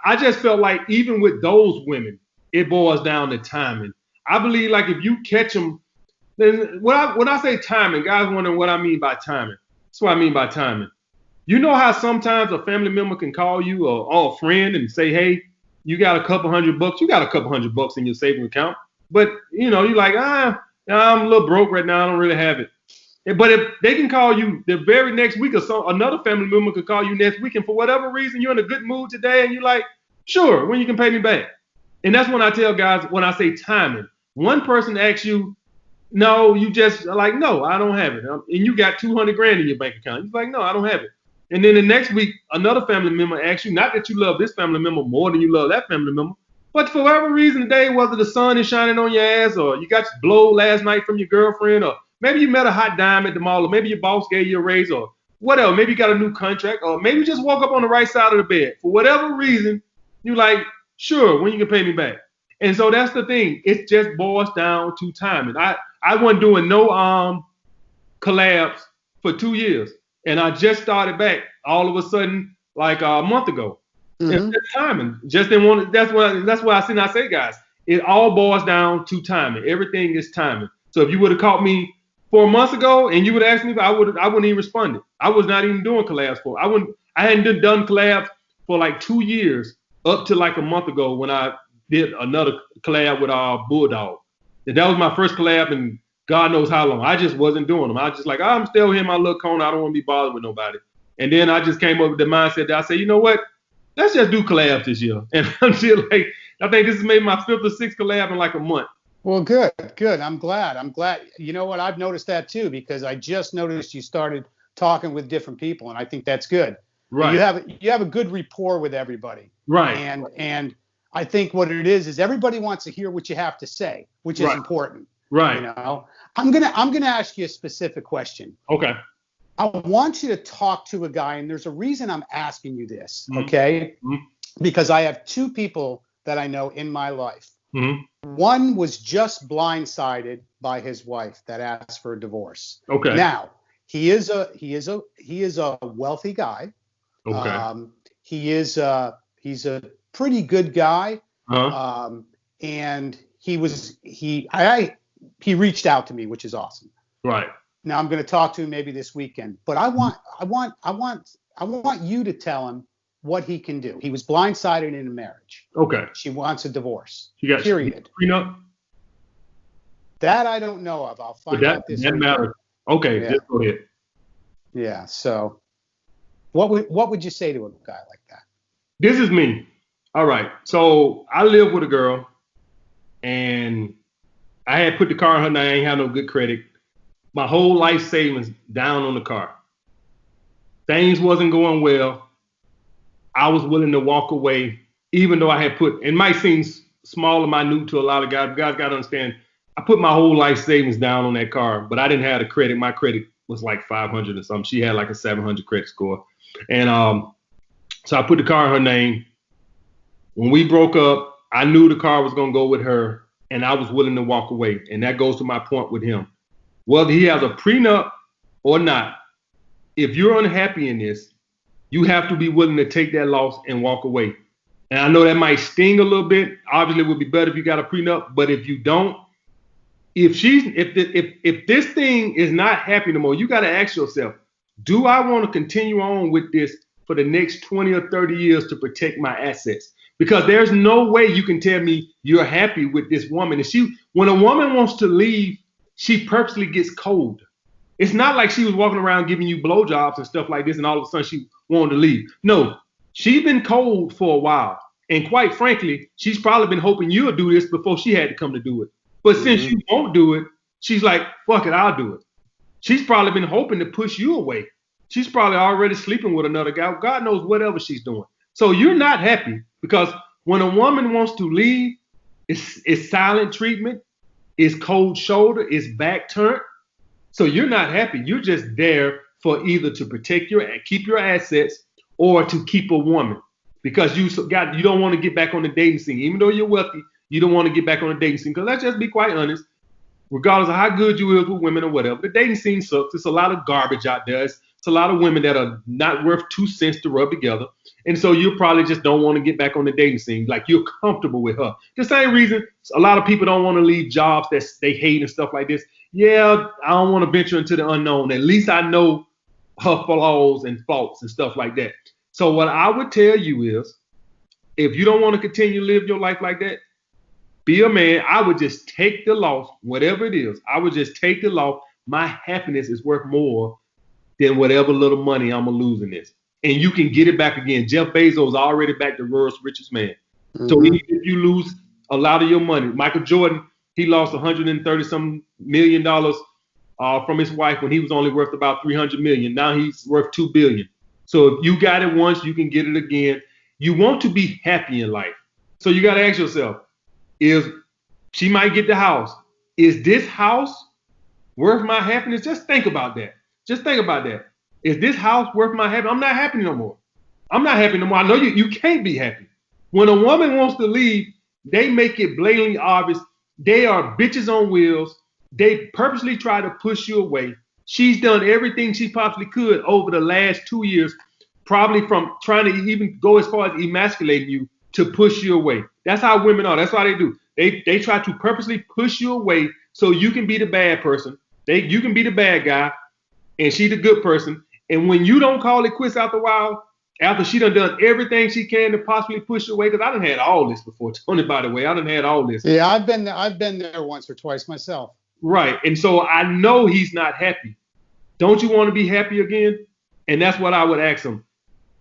I just felt like even with those women, it boils down to timing. I believe like if you catch them, then when I say timing, guys wondering what I mean by timing. That's what I mean by timing. You know how sometimes a family member can call you or a friend and say, hey, you got a couple $100. You got a couple $100 in your savings account. But, you know, you're like, I'm a little broke right now. I don't really have it. But if they can call you the very next week or so, another family member could call you next week. And for whatever reason, you're in a good mood today and you're like, sure, when you can pay me back. And that's when I tell guys, when I say timing, one person asks you, no, you just like, no, I don't have it. And you got 200 grand in your bank account. You're like, no, I don't have it. And then the next week, another family member asks you, not that you love this family member more than you love that family member, but for whatever reason today, whether the sun is shining on your ass or you got blow last night from your girlfriend, or maybe you met a hot dime at the mall, or maybe your boss gave you a raise, or whatever. Maybe you got a new contract, or maybe you just woke up on the right side of the bed. For whatever reason, you're like, sure, when you can pay me back. And so that's the thing. It just boils down to timing. I wasn't doing no collabs for 2 years. And I just started back all of a sudden, like a month ago. It's just timing. Just didn't want to, that's why I say, guys, it all boils down to timing. Everything is timing. So if you would have caught me 4 months ago and you would have asked me, I wouldn't even respond. I was not even doing collabs for. I hadn't done collabs for like 2 years up to like a month ago when I did another collab with our Bulldog. And that was my first collab in God knows how long. I just wasn't doing them. I was just like, I'm still here in my little corner. I don't want to be bothered with nobody. And then I just came up with the mindset that I said, you know what? Let's just do collabs this year. And I'm still like, I think this is maybe my 5th or 6th collab in like a month. Well, good. I'm glad. You know what? I've noticed that too, because I just noticed you started talking with different people, and I think that's good. Right. You have a good rapport with everybody. Right. And I think what it is everybody wants to hear what you have to say, which is important. Right. You know, I'm gonna ask you a specific question. Okay. I want you to talk to a guy, and there's a reason I'm asking you this, okay? Because I have 2 people that I know in my life. One was just blindsided by his wife that asked for a divorce. Okay. Now, he is a wealthy guy. Okay. He's a pretty good guy. And he reached out to me, which is awesome. Right. Now I'm going to talk to him maybe this weekend, but I want you to tell him what he can do. He was blindsided in a marriage. Okay. She wants a divorce. Period. Prenup? That I don't know of. I'll find out this weekend. That matters. Okay, yeah. Just go ahead. Yeah. So, what would you say to a guy like that? This is me. All right. So I live with a girl, and I had put the car in her name. I ain't had no good credit. My whole life savings down on the car. Things wasn't going well. I was willing to walk away, even though I had put, it might seem small and minute to a lot of guys. Guys got to understand, I put my whole life savings down on that car, but I didn't have the credit. My credit was like 500 or something. She had like a 700 credit score. And so I put the car in her name. When we broke up, I knew the car was going to go with her, and I was willing to walk away. And that goes to my point with him. Whether he has a prenup or not, if you're unhappy in this, you have to be willing to take that loss and walk away. And I know that might sting a little bit. Obviously, it would be better if you got a prenup. But if you don't, if this thing is not happy no more, you got to ask yourself, do I want to continue on with this for the next 20 or 30 years to protect my assets? Because there's no way you can tell me you're happy with this woman. And when a woman wants to leave, she purposely gets cold. It's not like she was walking around giving you blowjobs and stuff like this, and all of a sudden she wanted to leave. No, she's been cold for a while. And quite frankly, she's probably been hoping you'll do this before she had to come to do it. But since you won't do it, she's like, fuck it, I'll do it. She's probably been hoping to push you away. She's probably already sleeping with another guy. God knows whatever she's doing. So you're not happy, because when a woman wants to leave, it's silent treatment, it's cold shoulder, it's back turned. So you're not happy. You're just there for either to protect keep your assets, or to keep a woman, because you don't want to get back on the dating scene. Even though you're wealthy, you don't want to get back on the dating scene. Because let's just be quite honest, regardless of how good you is with women or whatever, the dating scene sucks. It's a lot of garbage out there. It's a lot of women that are not worth 2 cents to rub together. And so you probably just don't want to get back on the dating scene. Like you're comfortable with her. The same reason a lot of people don't want to leave jobs that they hate and stuff like this. Yeah, I don't want to venture into the unknown. At least I know her flaws and faults and stuff like that. So what I would tell you is, if you don't want to continue to live your life like that, be a man. I would just take the loss, whatever it is. I would just take the loss. My happiness is worth more than whatever little money I'm going to lose in this. And you can get it back again. Jeff Bezos already back the world's richest man. So even if you lose a lot of your money, Michael Jordan, he lost $130-some million from his wife when he was only worth about $300 million. Now he's worth $2 billion. So if you got it once, you can get it again. You want to be happy in life. So you got to ask yourself, if she might get the house, is this house worth my happiness? Just think about that. Just think about that. Is this house worth my happiness? I'm not happy no more. I'm not happy no more. I know you can't be happy. When a woman wants to leave, they make it blatantly obvious. They are bitches on wheels. They purposely try to push you away. She's done everything she possibly could over the last 2 years, probably from trying to even go as far as emasculating you to push you away. That's how women are. That's how they do. They try to purposely push you away so you can be the bad person. You can be the bad guy, and she the good person. And when you don't call it quits after a while, after she done everything she can to possibly push you away, because I done had all this before, Tony, by the way. I done had all this. Yeah, I've been there once or twice myself. Right. And so I know he's not happy. Don't you want to be happy again? And that's what I would ask him.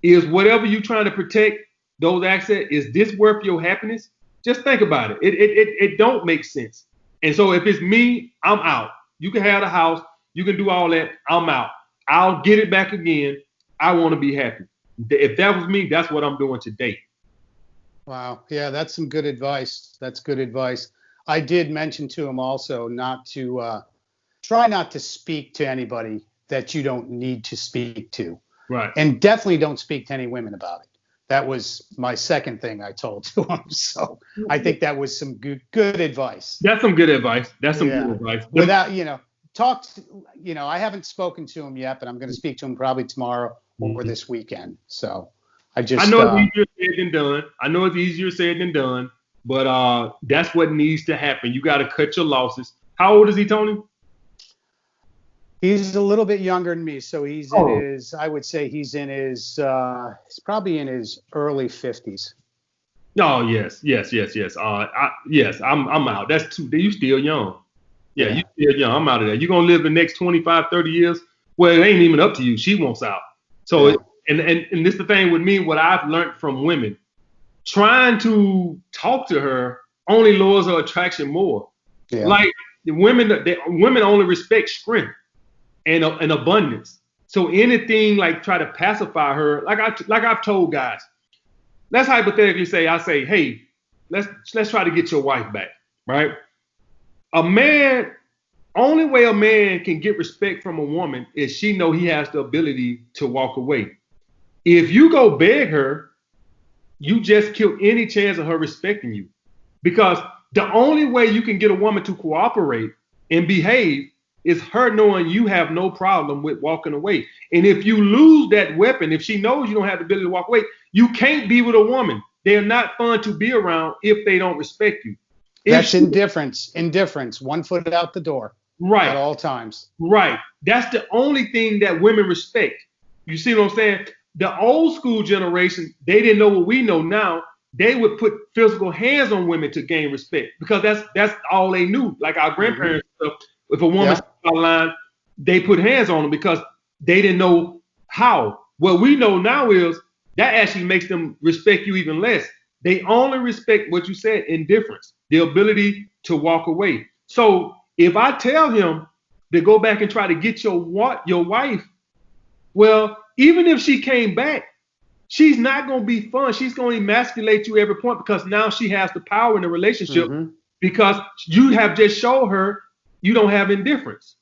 Is whatever you're trying to protect, those assets, is this worth your happiness? Just think about it. It don't make sense. And so if it's me, I'm out. You can have the house. You can do all that. I'm out. I'll get it back again. I want to be happy. If that was me, that's what I'm doing today. Wow. Yeah, that's some good advice. That's good advice. I did mention to him also not to try not to speak to anybody that you don't need to speak to. Right. And definitely don't speak to any women about it. That was my second thing I told to him. So I think that was some good advice. That's some good advice. That's some good advice. Without, I haven't spoken to him yet, but I'm going to speak to him probably tomorrow or this weekend. So I know it's easier said than done. I know it's easier said than done, but that's what needs to happen. You got to cut your losses. How old is he, Tony? He's a little bit younger than me, so he's in his, I would say he's he's probably in his early 50s. Oh, yes. Yes, I'm out. That's too, you still young. Yeah, you still young. I'm out of there. You're going to live the next 25, 30 years. Well, it ain't even up to you. She wants out. So, and this is the thing with me, what I've learned from women, trying to talk to her only lowers her attraction more. Yeah. Like the women only respect strength and abundance. So anything like try to pacify her, like I've told guys, let's hypothetically say, hey, let's try to get your wife back, right? Only way a man can get respect from a woman is she know he has the ability to walk away. If you go beg her, you just kill any chance of her respecting you. Because the only way you can get a woman to cooperate and behave is her knowing you have no problem with walking away. And if you lose that weapon, if she knows you don't have the ability to walk away, you can't be with a woman. They're not fun to be around if they don't respect you. That's indifference. Indifference. 1 foot out the door. Right. At all times. Right. That's the only thing that women respect. You see what I'm saying? The old school generation, they didn't know what we know now. They would put physical hands on women to gain respect because that's all they knew. Like our grandparents, if a woman's out of line, they put hands on them because they didn't know how. What we know now is that actually makes them respect you even less. They only respect what you said, indifference, the ability to walk away. So if I tell him to go back and try to get your wife, well, even if she came back, she's not going to be fun. She's going to emasculate you every point because now she has the power in the relationship because you have just shown her you don't have indifference.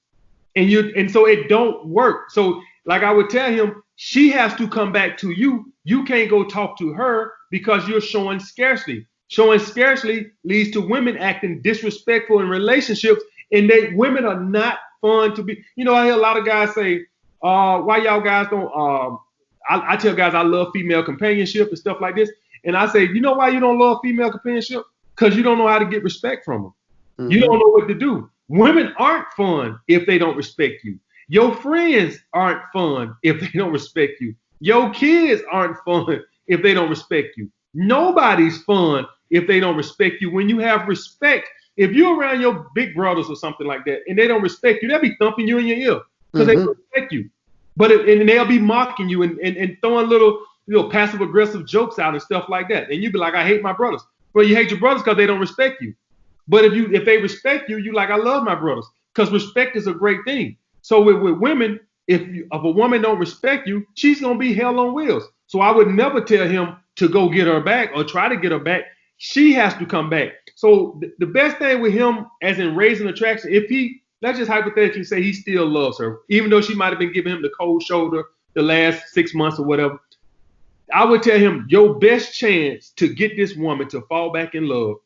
And so it don't work. So like I would tell him, she has to come back to you. You can't go talk to her because you're showing scarcity. Showing scarcity leads to women acting disrespectful in relationships, and women are not fun to be. You know, I hear a lot of guys say, why y'all guys don't, I tell guys I love female companionship and stuff like this. And I say, you know why you don't love female companionship? Because you don't know how to get respect from them. Mm-hmm. You don't know what to do. Women aren't fun if they don't respect you. Your friends aren't fun if they don't respect you. Your kids aren't fun if they don't respect you. Nobody's fun if they don't respect you. When you have respect, if you're around your big brothers or something like that and they don't respect you, they'll be thumping you in your ear because they don't respect you. But and they'll be mocking you and throwing little passive aggressive jokes out and stuff like that. And you be like, I hate my brothers. Well, you hate your brothers because they don't respect you. But if they respect you, you like, I love my brothers, because respect is a great thing. So with women, if a woman don't respect you, she's gonna be hell on wheels. So I would never tell him to go get her back or try to get her back. She has to come back. So the best thing with him, as in raising attraction, if he, let's just hypothetically say he still loves her, even though she might have been giving him the cold shoulder the last 6 months or whatever, I would tell him your best chance to get this woman to fall back in love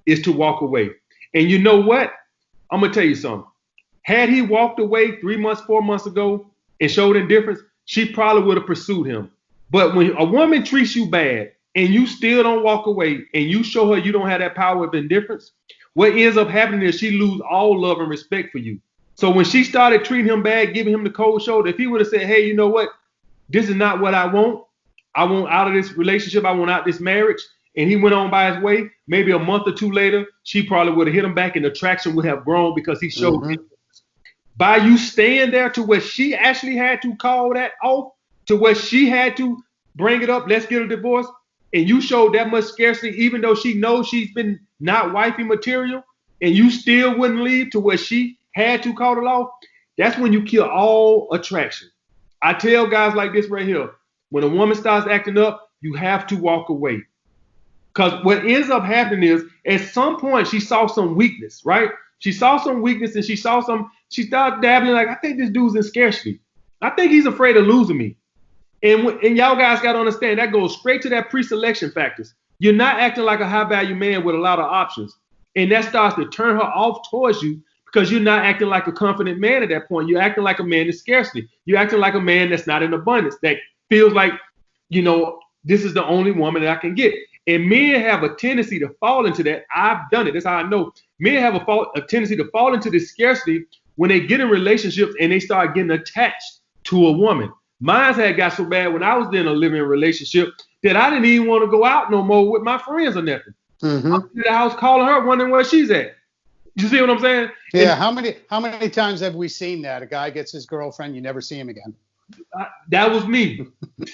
is to walk away. And you know what? I'm gonna tell you something. Had he walked away 3 months, 4 months ago and showed indifference, she probably would have pursued him. But when a woman treats you bad and you still don't walk away and you show her you don't have that power of indifference, what ends up happening is she loses all love and respect for you. So when she started treating him bad, giving him the cold shoulder, if he would have said, hey, you know what? This is not what I want. I want out of this relationship. I want out this marriage. And he went on by his way. Maybe a month or two later, she probably would have hit him back and the attraction would have grown because he showed indifference. By you staying there to where she actually had to call that off, to where she had to bring it up, let's get a divorce, and you showed that much scarcity, even though she knows she's been not wifey material, and you still wouldn't leave to where she had to call it off, that's when you kill all attraction. I tell guys like this right here, when a woman starts acting up, you have to walk away. Because what ends up happening is, at some point, she saw some weakness, right? She saw some weakness and she started dabbling like, I think this dude's in scarcity. I think he's afraid of losing me. And y'all guys got to understand, that goes straight to that pre-selection factors. You're not acting like a high-value man with a lot of options. And that starts to turn her off towards you because you're not acting like a confident man at that point. You're acting like a man in scarcity. You're acting like a man that's not in abundance, that feels like, this is the only woman that I can get. And men have a tendency to fall into that. I've done it. That's how I know. Men have a tendency to fall into this scarcity when they get in relationships and they start getting attached to a woman. Mine had got so bad when I was in a living relationship that I didn't even want to go out no more with my friends or nothing. I'm in the house calling her, wondering where she's at. You see what I'm saying? Yeah. And how many times have we seen that? A guy gets his girlfriend, you never see him again. That was me.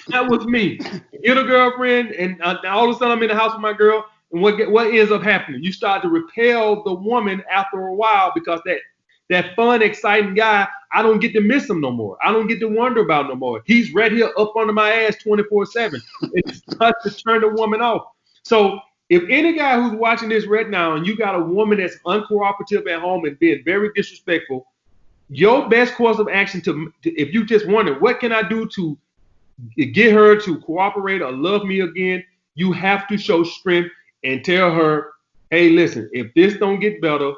That was me. Get a girlfriend, and all of a sudden I'm in the house with my girl, and what ends up happening? You start to repel the woman after a while because that fun, exciting guy, I don't get to miss him no more. I don't get to wonder about no more. He's right here up under my ass 24/7. It starts to turn the woman off. So if any guy who's watching this right now and you got a woman that's uncooperative at home and being very disrespectful, your best course of action if you just wonder, what can I do to get her to cooperate or love me again? You have to show strength and tell her, hey, listen, if this don't get better,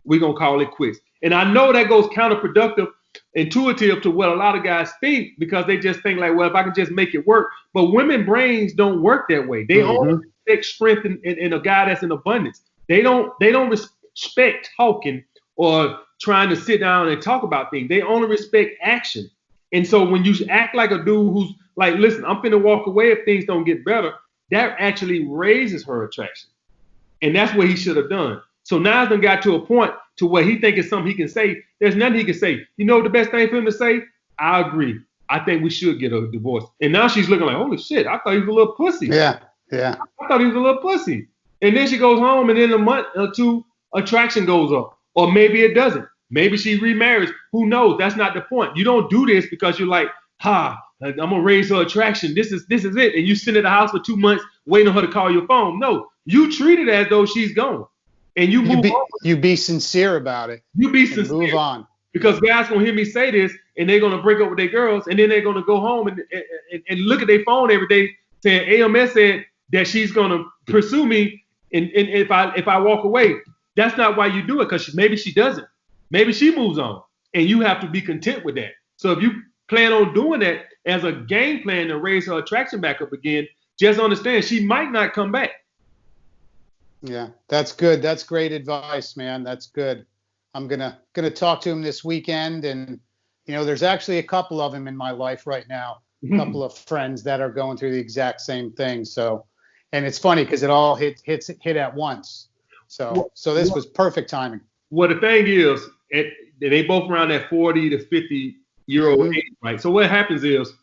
we're going to call it quits. And I know that goes counterproductive, intuitive to what a lot of guys think, because they just think like, well, if I can just make it work. But women brains don't work that way. They only respect strength in a guy that's in abundance. They don't respect talking or trying to sit down and talk about things. They only respect action. And so when you act like a dude who's like, listen, I'm finna walk away if things don't get better, that actually raises her attraction. And that's what he should have done. So now it's got to a point to where he thinks it's something he can say. There's nothing he can say. You know the best thing for him to say? I agree. I think we should get a divorce. And now she's looking like, holy shit, I thought he was a little pussy. Yeah. I thought he was a little pussy. And then she goes home, and in a month or two, attraction goes up. Or maybe it doesn't. Maybe she remarries. Who knows? That's not the point. You don't do this because you're like, I'm gonna raise her attraction. This is it. And you sit at the house for 2 months waiting on her to call your phone. No, you treat it as though she's gone. And you move on. You be sincere about it. You be sincere. Move on. Because guys gonna hear me say this, and they're gonna break up with their girls, and then they're gonna go home and look at their phone every day saying AMS said that she's gonna pursue me, and if I walk away. That's not why you do it, because maybe she doesn't. Maybe she moves on, and you have to be content with that. So if you plan on doing that as a game plan to raise her attraction back up again, just understand she might not come back. Yeah, that's good. That's great advice, man. That's good. I'm gonna talk to him this weekend, and there's actually a couple of them in my life right now. A couple of friends that are going through the exact same thing. So, and it's funny because it all hit at once. So this was perfect timing. Well, the thing is, they both around that 40 to 50-year-old age, right? So what happens is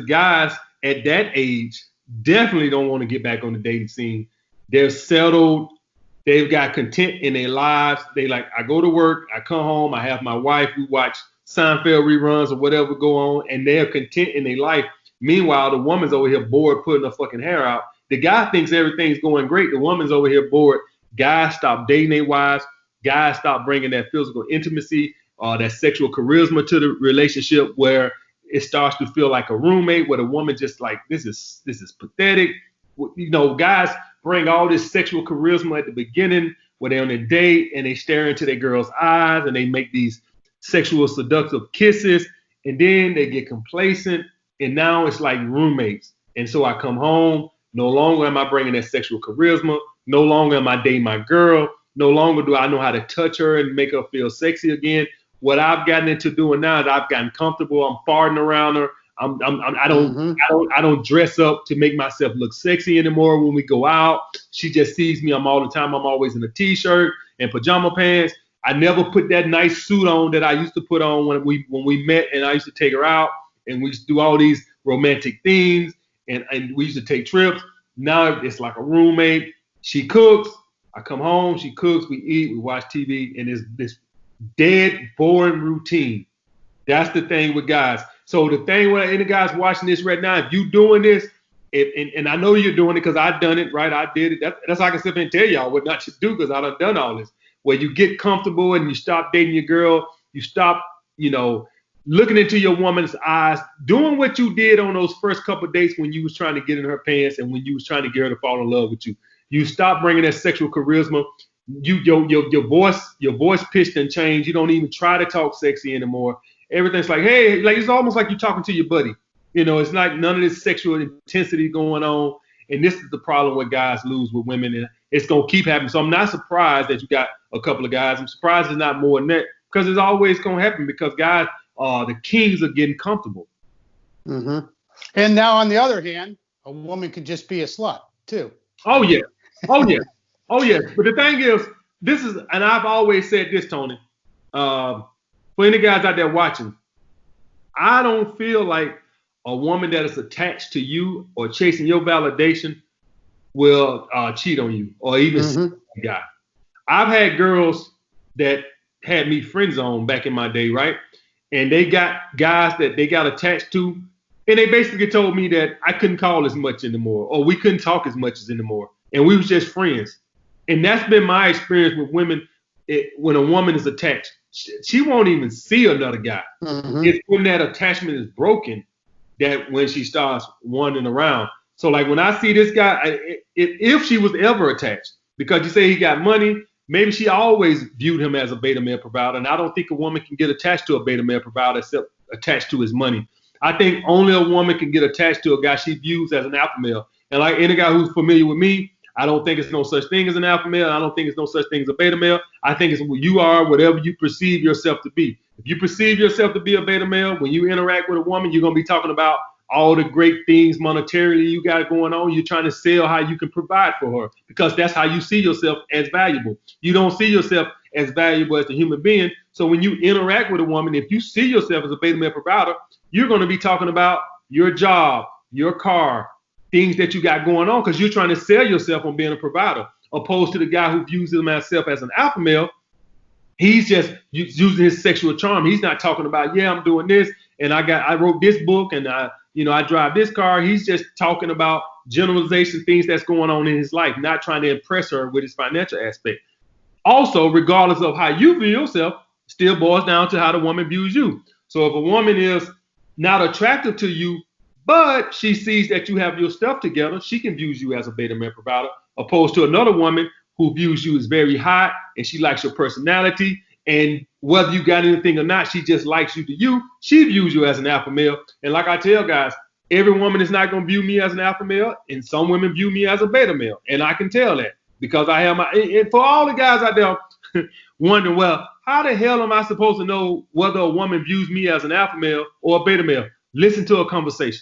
guys at that age definitely don't want to get back on the dating scene. They're settled. They've got content in their lives. They like, I go to work, I come home, I have my wife, we watch Seinfeld reruns or whatever go on, and they're content in their life. Meanwhile, the woman's over here bored putting her fucking hair out. The guy thinks everything's going great. The woman's over here bored. Guys stop dating their wives. Guys stop bringing that physical intimacy, that sexual charisma to the relationship, where it starts to feel like a roommate, where the woman just like, this is pathetic. Guys bring all this sexual charisma at the beginning where they're on a date and they stare into their girl's eyes and they make these sexual seductive kisses, and then they get complacent, and now it's like roommates. And so I come home, no longer am I bringing that sexual charisma, no longer am I dating my girl, no longer do I know how to touch her and make her feel sexy again. What I've gotten into doing now is I've gotten comfortable. I'm farting around her. I don't dress up to make myself look sexy anymore when we go out. She just sees me. I'm all the time. I'm always in a t-shirt and pajama pants. I never put that nice suit on that I used to put on when we met, and I used to take her out and we used to do all these romantic things, and we used to take trips. Now it's like a roommate. She cooks. I come home. She cooks. We eat. We watch TV, and it's this dead, boring routine. That's the thing with guys. So the thing with any guys watching this right now, if you doing this, and I know you're doing it because I've done it, right? I did it. That's how I can sit there and tell y'all what not to do because I done all this. Where you get comfortable and you stop dating your girl, you stop, looking into your woman's eyes, doing what you did on those first couple of dates when you was trying to get in her pants and when you was trying to get her to fall in love with you. You stop bringing that sexual charisma. Your voice pitch and change. You don't even try to talk sexy anymore. Everything's like, hey, like it's almost like you're talking to your buddy. It's like none of this sexual intensity going on. And this is the problem where guys lose with women, and it's gonna keep happening. So I'm not surprised that you got a couple of guys. I'm surprised it's not more than that, because it's always gonna happen because guys, the kings are getting comfortable. Mm-hmm. And now on the other hand, a woman could just be a slut too. Oh yeah, oh yeah, oh yeah. But the thing is, and I've always said this, Tony. For any guys out there watching, I don't feel like a woman that is attached to you or chasing your validation will cheat on you or even see a guy. I've had girls that had me friend zone back in my day, right? And they got guys that they got attached to, and they basically told me that I couldn't call as much anymore, or we couldn't talk as much as anymore, and we was just friends. And that's been my experience with women. When a woman is attached, she won't even see another guy. It's when that attachment is broken that when she starts wandering around. So like when I see this guy, if she was ever attached, because you say he got money, maybe she always viewed him as a beta male provider. And I don't think a woman can get attached to a beta male provider except attached to his money. I think only a woman can get attached to a guy she views as an alpha male. And like any guy who's familiar with me, I don't think it's no such thing as an alpha male. I don't think it's no such thing as a beta male. I think it's what you are, whatever you perceive yourself to be. If you perceive yourself to be a beta male, when you interact with a woman, you're going to be talking about all the great things monetarily you got going on. You're trying to sell how you can provide for her, because that's how you see yourself as valuable. You don't see yourself as valuable as a human being. So when you interact with a woman, if you see yourself as a beta male provider, you're going to be talking about your job, your car, things that you got going on, because you're trying to sell yourself on being a provider, opposed to the guy who views himself as an alpha male. He's just using his sexual charm. He's not talking about, yeah, I'm doing this, and I wrote this book, and I drive this car. He's just talking about generalization, things that's going on in his life, not trying to impress her with his financial aspect. Also, regardless of how you view yourself, still boils down to how the woman views you. So if a woman is not attractive to you, but she sees that you have your stuff together, she can view you as a beta male provider, opposed to another woman who views you as very hot and she likes your personality And whether you got anything or not, she just likes you to you. She views you as an alpha male. And like I tell guys, every woman is not going to view me as an alpha male, and some women view me as a beta male. And I can tell that because I have my, and for all the guys out there wondering, well, how the hell am I supposed to know whether a woman views me as an alpha male or a beta male? Listen to a conversation.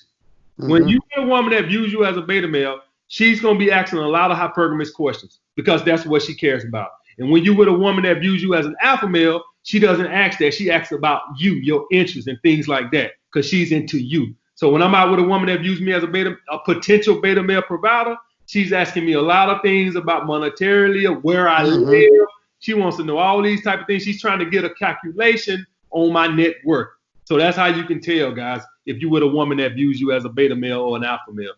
When you get a woman that views you as a beta male, she's going to be asking a lot of hypergamous questions because that's what she cares about. And when you with a woman that views you as an alpha male, she doesn't ask that. She asks about you, your interests, and things like that because she's into you. So when I'm out with a woman that views me as a potential beta male provider, she's asking me a lot of things about monetarily, or where I live. She wants to know all these type of things. She's trying to get a calculation on my net worth. So that's how you can tell, guys, if you with a woman that views you as a beta male or an alpha male.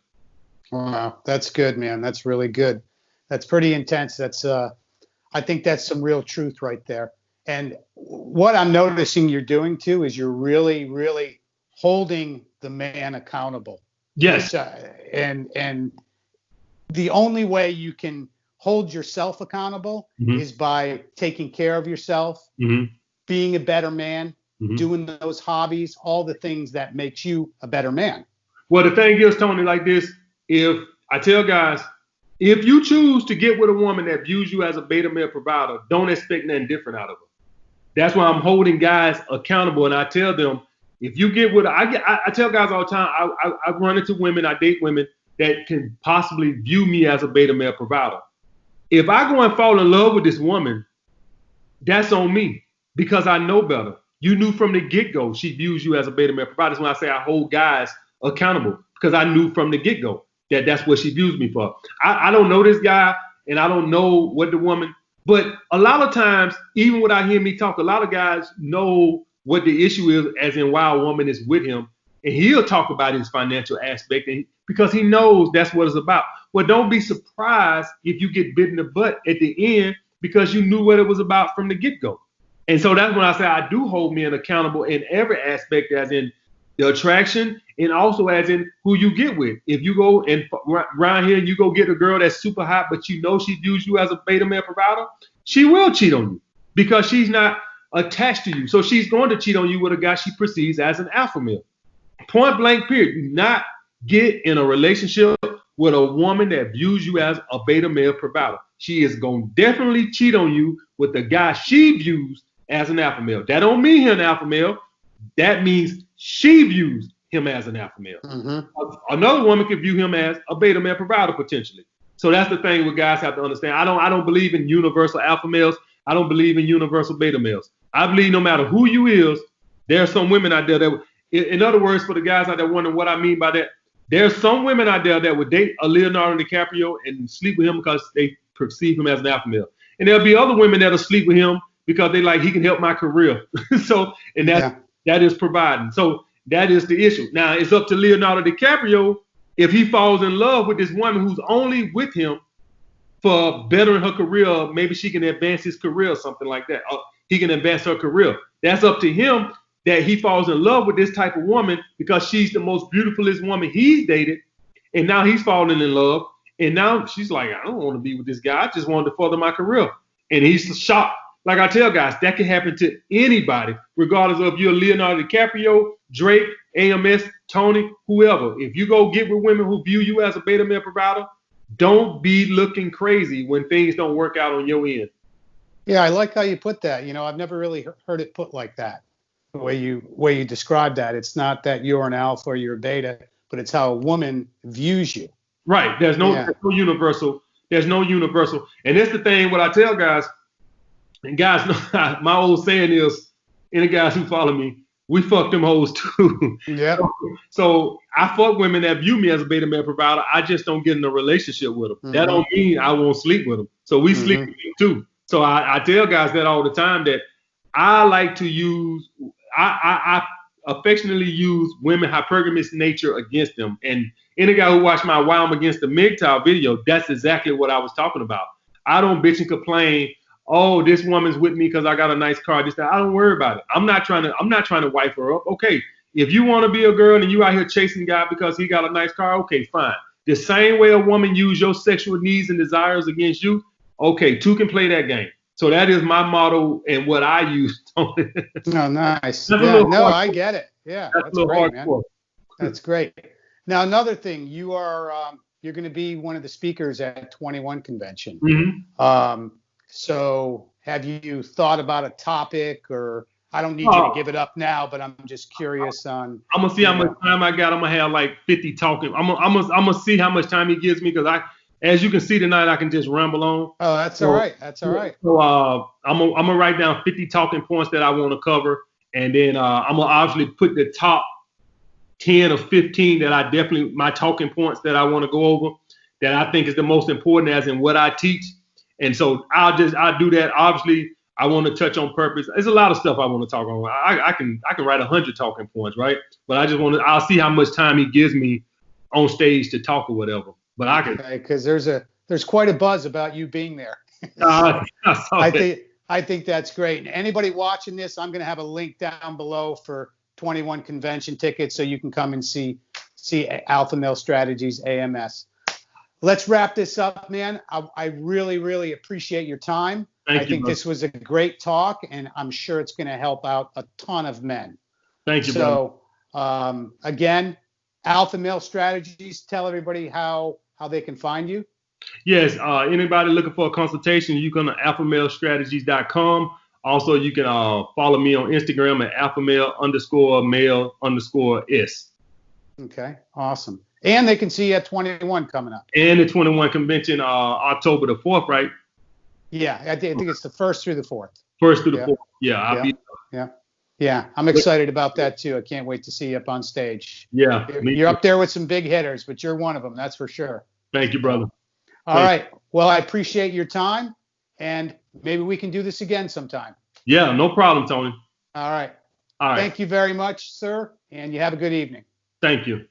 Wow, that's good, man. That's really good. That's pretty intense. That's I think that's some real truth right there. And what I'm noticing you're doing too is you're really, really holding the man accountable. Yes. And the only way you can hold yourself accountable is by taking care of yourself, being a better man, doing those hobbies, all the things that makes you a better man. Well, the thing is, Tony, like this, if I tell guys, if you choose to get with a woman that views you as a beta male provider, don't expect nothing different out of her. That's why I'm holding guys accountable. And I tell them, if you get with, I tell guys all the time, I run into women, I date women that can possibly view me as a beta male provider. If I go and fall in love with this woman, that's on me because I know better. You knew from the get-go she views you as a beta male provider. That's when I say I hold guys accountable because I knew from the get-go that that's what she views me for. I don't know this guy and I don't know what the woman, but a lot of times, even without hearing me talk, a lot of guys know what the issue is, as in why a woman is with him, and he'll talk about his financial aspect because he knows that's what it's about. Well, don't be surprised if you get bit in the butt at the end because you knew what it was about from the get-go. And so that's when I say I do hold men accountable in every aspect, as in the attraction and also as in who you get with. If you go and around here and you go get a girl that's super hot, but you know she views you as a beta male provider, she will cheat on you because she's not attached to you. So she's going to cheat on you with a guy she perceives as an alpha male. Point blank period. Do not get in a relationship with a woman that views you as a beta male provider. She is going to definitely cheat on you with the guy she views as an alpha male. That don't mean he's an alpha male. That means she views him as an alpha male. Another woman could view him as a beta male provider potentially. So that's the thing what guys have to understand. I don't believe in universal alpha males. I don't believe in universal beta males. I believe no matter who you is, there are some women out there that, in other words, for the guys out there wondering what I mean by that, there's some women out there that would date a Leonardo DiCaprio and sleep with him because they perceive him as an alpha male. And there'll be other women that'll sleep with him because they like, he can help my career. So, and that is providing. So that is the issue. Now it's up to Leonardo DiCaprio if he falls in love with this woman who's only with him for bettering her career. Maybe she can advance his career or something like that. Or he can advance her career. That's up to him that he falls in love with this type of woman because she's the most beautifulest woman he's dated. And now he's falling in love. And now she's like, I don't want to be with this guy. I just wanted to further my career. And he's shocked. Like I tell guys, that can happen to anybody, regardless of if you're Leonardo DiCaprio, Drake, AMS, Tony, whoever. If you go get with women who view you as a beta male provider, don't be looking crazy when things don't work out on your end. Yeah, I like how you put that. You know, I've never really heard it put like that. The way you describe that. It's not that you're an alpha or you're a beta, but it's how a woman views you. Right. There's no universal. There's no universal. And that's the thing, what I tell guys, and guys, my old saying is, any guys who follow me, we fuck them hoes too. Yeah. So I fuck women that view me as a beta male provider. I just don't get in a relationship with them. That don't mean I won't sleep with them. So we sleep with them too. So I tell guys that all the time, that I like to use, I affectionately use women hypergamous nature against them. And any guy who watched my Why I'm Against the MGTOW video, that's exactly what I was talking about. I don't bitch and complain, oh, this woman's with me because I got a nice car. This, that. I don't worry about it. I'm not trying to wife her up. Okay, if you want to be a girl and you out here chasing a guy because he got a nice car, okay, fine. The same way a woman use your sexual needs and desires against you, okay, two can play that game. So that is my motto and what I use. Oh, nice. That's Yeah, no, I get it. Yeah, That's a little great, man. hardcore. That's great. Now, another thing, you're going to be one of the speakers at 21 convention. Mm-hmm. So have you thought about a topic, or I don't need you to give it up now, but I'm just curious on. I'm gonna see how much time I got. I'm gonna have like 50 talking. I'm gonna see how much time he gives me, because as you can see tonight, I can just ramble on. Oh, that's all right. That's all right. So I'm gonna write down 50 talking points that I want to cover, and then I'm gonna obviously put the top 10 or 15 that I definitely, my talking points that I want to go over, that I think is the most important, as in what I teach. And so I'll do that. Obviously, I want to touch on purpose. There's a lot of stuff I want to talk on. I can write 100 talking points, right? But I'll see how much time he gives me on stage to talk or whatever. But I can. Because there's quite a buzz about you being there. I think that's great. And anybody watching this, I'm going to have a link down below for 21 convention tickets, so you can come and see Alpha Male Strategies, AMS. Let's wrap this up, man. I really, really appreciate your time. I think this was a great talk, and I'm sure it's going to help out a ton of men. Thank you, bro. So, again, Alpha Male Strategies, tell everybody how they can find you. Yes, anybody looking for a consultation, you can go to alphamalestrategies.com. Also, you can follow me on Instagram at alphamale_male_s. Okay, awesome. And they can see you at 21 coming up. And the 21 convention, October the 4th, right? Yeah, I think it's the 1st through the 4th. 1st through the 4th. Yeah, Yeah, I'm excited about that too. I can't wait to see you up on stage. Yeah. You're up there with some big hitters, but you're one of them, that's for sure. Thank you, brother. All right. Well, I appreciate your time, and maybe we can do this again sometime. Yeah, no problem, Tony. All right. Thank you very much, sir, and you have a good evening. Thank you.